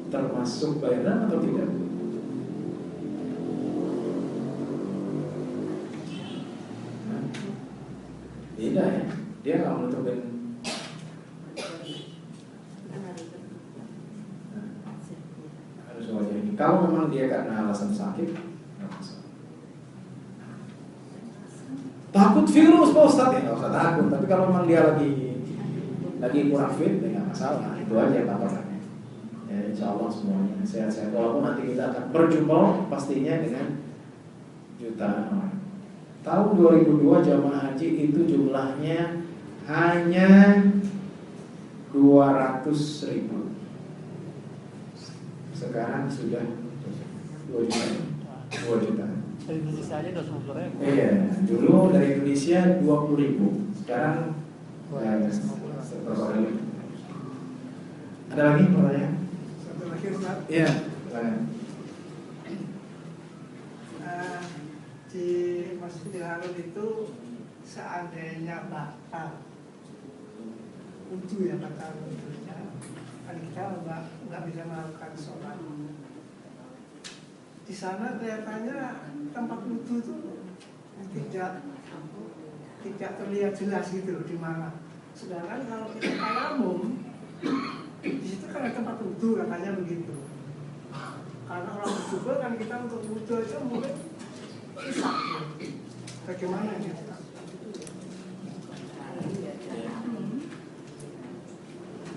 [SPEAKER 1] termasuk bayar dam atau tidak? Nah, beda ya, dia nggak menutupin. Harus wajib ini. Kalau memang dia karena alasan sakit, nggak masalah. Takut virus Pak Ustadz, ya nggak usah takut. Tapi kalau memang dia lagi kurang fit, ya nggak masalah. Itu aja patokannya. Ya, insya Allah semuanya sehat-sehat. Walaupun nanti kita akan berjumlah pastinya dengan jutaan orang. Tahun 2002 jamaah haji itu jumlahnya hanya 200.000. Sekarang sudah 2 juta.
[SPEAKER 12] Dari Indonesia aja 250.000.
[SPEAKER 1] Iya, dulu dari Indonesia 20.000. Sekarang ada lagi pertanyaan?
[SPEAKER 9] Satu lagi Ustaz.
[SPEAKER 1] Iya, silakan.
[SPEAKER 9] Di Masjidil Haram itu seandainya batal wudhu, ya batal wudhunya, kan kita nggak bisa melakukan sholat. Di sana kelihatannya tempat wudhu itu tidak terlihat jelas gitu loh di mana. Sedangkan kalau kita tayamum, di situ kan ada tempat wudhu, katanya begitu. Karena orang bersyukur kan kita untuk wudhu aja mungkin susah. Bagaimana gitu?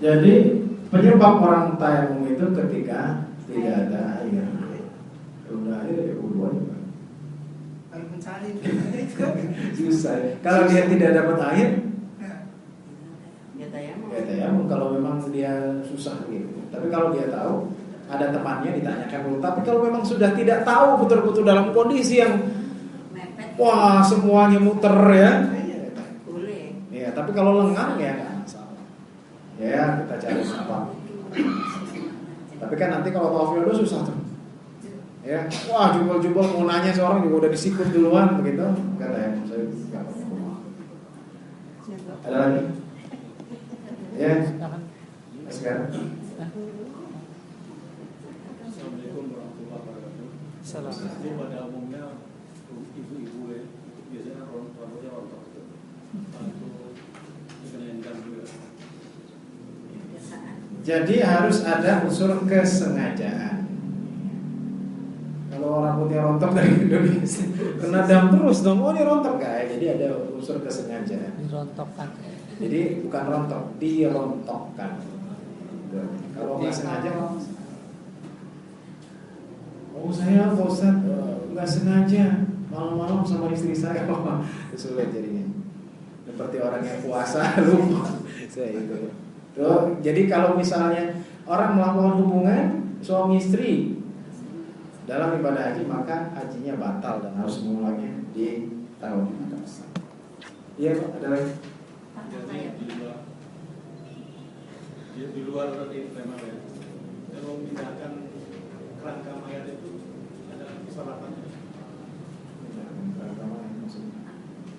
[SPEAKER 1] Jadi penyebab orang tayamum itu ketika tidak ada air. Udah air ya wudhu aja.
[SPEAKER 9] Kalau mencari
[SPEAKER 1] susah. Kalau dia tidak dapat air,
[SPEAKER 13] Ya tayamum.
[SPEAKER 1] ya tayamum. Kalau memang dia susah gitu. Tapi kalau dia tahu, ada temannya ditanyakan dulu. Tapi kalau memang sudah tidak tahu, betul-betul dalam kondisi yang wah semuanya muter ya.
[SPEAKER 13] Boleh.
[SPEAKER 1] Ya, tapi kalau lengang ya nggak masalah. Ya kita cari apa. Tapi kan nanti kalau tawaf wudhu susah tuh. Ya, wah jubel-jubel mau nanya seorang juga udah disikut duluan begitu. Kata ya, saya nggak apa-apa. Ada lagi? Ya, sekarang.
[SPEAKER 10] Assalamualaikum warahmatullahi wabarakatuh.
[SPEAKER 12] Assalamualaikum.
[SPEAKER 10] Jadi pada umumnya ibu-ibu ya, biasanya rambutnya rontok. Untuk dikenakan juga.
[SPEAKER 1] Jadi harus ada unsur kesengajaan. Kalau rambutnya rontok dari Indonesia, kena dam terus dong. Oh ini rontok guys. Jadi ada unsur kesengajaan.
[SPEAKER 12] Dirontokkan.
[SPEAKER 1] Jadi bukan rontok, dirontokkan. Kalau nggak sengaja, oh saya Pak Ustadz nggak sengaja malam-malam sama istri saya, sulit jadinya. Seperti orang yang puasa lupa. Saya itu. Tuh, jadi kalau misalnya orang melakukan hubungan suami istri dalam ibadah haji, maka hajinya batal dan harus mengulangnya di tahun yang akan datang. Iya Pak, ada lagi?
[SPEAKER 10] Jadi di luar dari tema ya, kalau memindahkan kerangka mayat itu ada kesalahannya.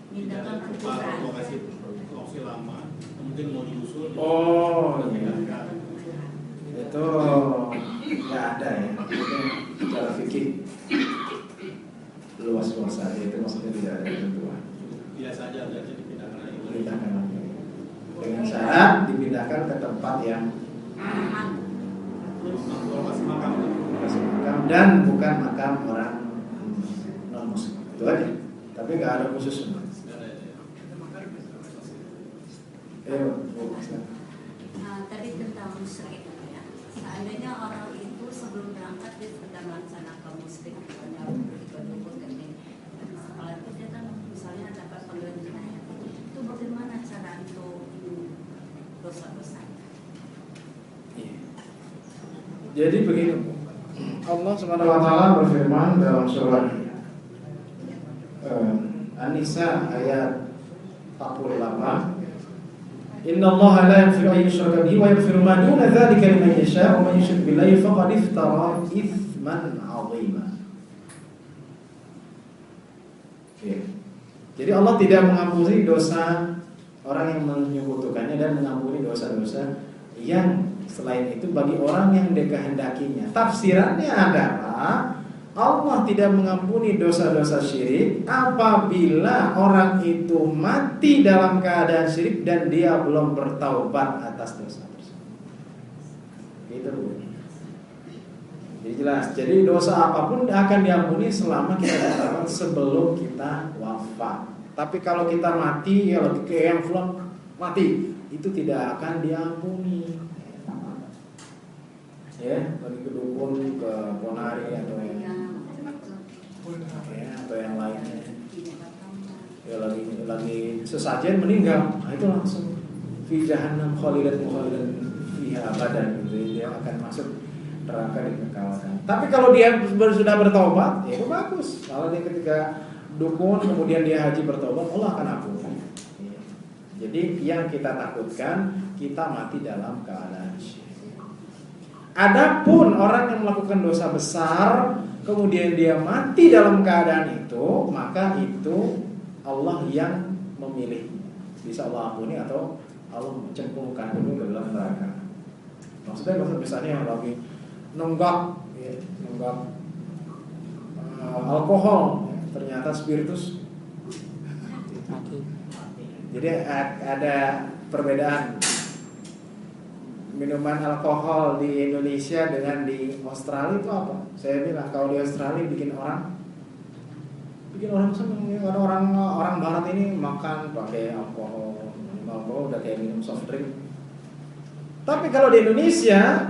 [SPEAKER 13] Pindahkan kuburan.
[SPEAKER 10] Lokasi lama, kemudian mau diusul.
[SPEAKER 1] Oh iya. Itu nggak ada ya. Secara fikih luas-luas saja, itu maksudnya tidak ada ketentuan.
[SPEAKER 10] Biasa aja dipindahkan lagi.
[SPEAKER 1] Dipindahkan lagi. Dengan syarat dipindahkan ke tempat yang
[SPEAKER 10] lokasi makam.
[SPEAKER 1] Dan bukan makam orang non muslim. Itu aja. Tapi nggak ada khusus.
[SPEAKER 13] Tadi tentang musyrik ya. Seandainya orang itu sebelum berangkat dia sudah melaksanakan musyrik, misalnya ikut ini, setelah itu dia kan misalnya dapat panggilan jenayah. Itu bagaimana cara untuk dosa-dosa?
[SPEAKER 1] Jadi begini, Allah Subhanahu wa taala berfirman dalam surah An-Nisa ayat 48, Innallaha la yaghfiru an yushraka bihi wa yaghfiru ma duna dzalika liman yasha' wa man yushrik billahi faqad iftara itsman 'azima. Jadi Allah tidak mengampuni dosa orang yang menyekutukannya dan mengampuni dosa-dosa yang selain itu bagi orang yang dikehendakinya. Tafsirannya adalah Allah tidak mengampuni dosa-dosa syirik apabila orang itu mati dalam keadaan syirik dan dia belum bertaubat atas dosa tersebut. Gitu. Jadi jelas. Jadi dosa apapun akan diampuni selama kita bertaubat sebelum kita wafat. Tapi kalau kita mati, ya lagi kayak yang fulan mati, itu tidak akan diampuni. Ya, lagi ke dukun, ke ponari atau yang lainnya. Ya lagi sesajen meninggal, nah itu langsung fi jahannam khalidan fiha abadan gitu. Dia akan masuk neraka di kekalahan. Tapi kalau dia sudah bertobat, ya itu bagus. Kalau dia ketika dukun kemudian dia haji bertobat, Allah akan ampuni. Jadi yang kita takutkan kita mati dalam keadaan syirik. Adapun orang yang melakukan dosa besar kemudian dia mati dalam keadaan itu, maka itu Allah yang memilih. Bisa Allah ampuni atau Allah cemplungkan dulu ke dalam neraka. Maksudnya misalnya lagi nunggak alkohol, ternyata spiritus mati. Jadi ada perbedaan minuman alkohol di Indonesia dengan di Australia itu apa? Saya bilang kalau di Australia bikin orang senang. Orang Barat ini makan pakai alkohol udah kayak minum soft drink. Tapi kalau di Indonesia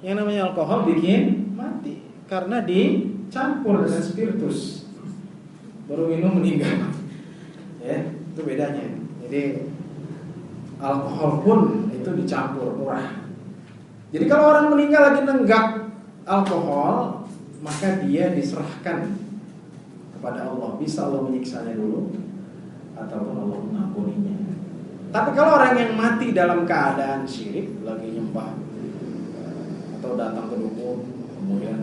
[SPEAKER 1] yang namanya alkohol bikin mati karena dicampur dengan spiritus. Baru minum meninggal. Ya, itu bedanya. Jadi alkohol pun itu dicampur murah. Jadi kalau orang meninggal lagi nenggak alkohol, maka dia diserahkan kepada Allah. Bisa Allah menyiksanya dulu ataupun Allah mengampuninya. Tapi kalau orang yang mati dalam keadaan syirik, lagi nyembah atau datang ke dukun, kemudian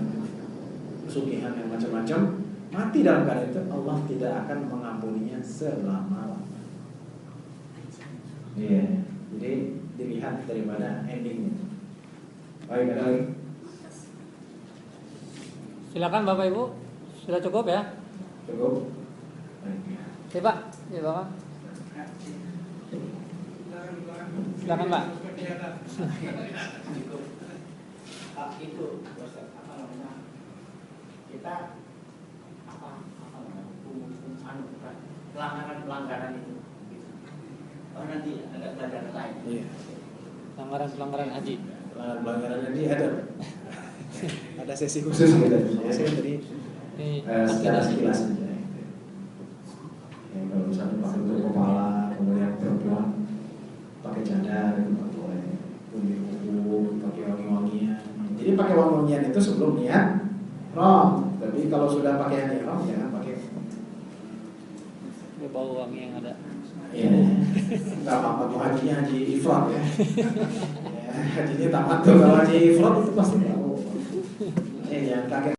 [SPEAKER 1] pesugihan yang macam-macam, mati dalam keadaan itu, Allah tidak akan mengampuninya selama-lamanya. Iya. Jadi dilihat daripada endingnya. Baik, ada lagi?
[SPEAKER 12] Silakan Bapak Ibu, sudah cukup ya?
[SPEAKER 1] Cukup.
[SPEAKER 12] Ya Pak, ya Bapak. Silakan Pak.
[SPEAKER 1] Itu apa namanya? Kita pelanggaran itu. Oh nanti ada pelajaran lain. Iya.
[SPEAKER 12] Pelanggaran haji.
[SPEAKER 1] Pelanggaran haji ada. Ada sesi khusus gitu. Saya tadi secara sekilas saja. Yang kalau misalnya pakai untuk kepala, kemudian perempuan pakai cadar, pakai kulit kuku, pakai wangi-wangian. Jadi pakai wangi-wangian itu sebelum niat ihram. Tapi kalau sudah pakai ihram jangan pakai
[SPEAKER 12] bau wangi yang ada.
[SPEAKER 1] Iya, nggak apa-apa tuh hajinya haji ifrat ya. Hajinya tamat tuh kalau haji ifrat itu pasti tahu. Jangan kaget.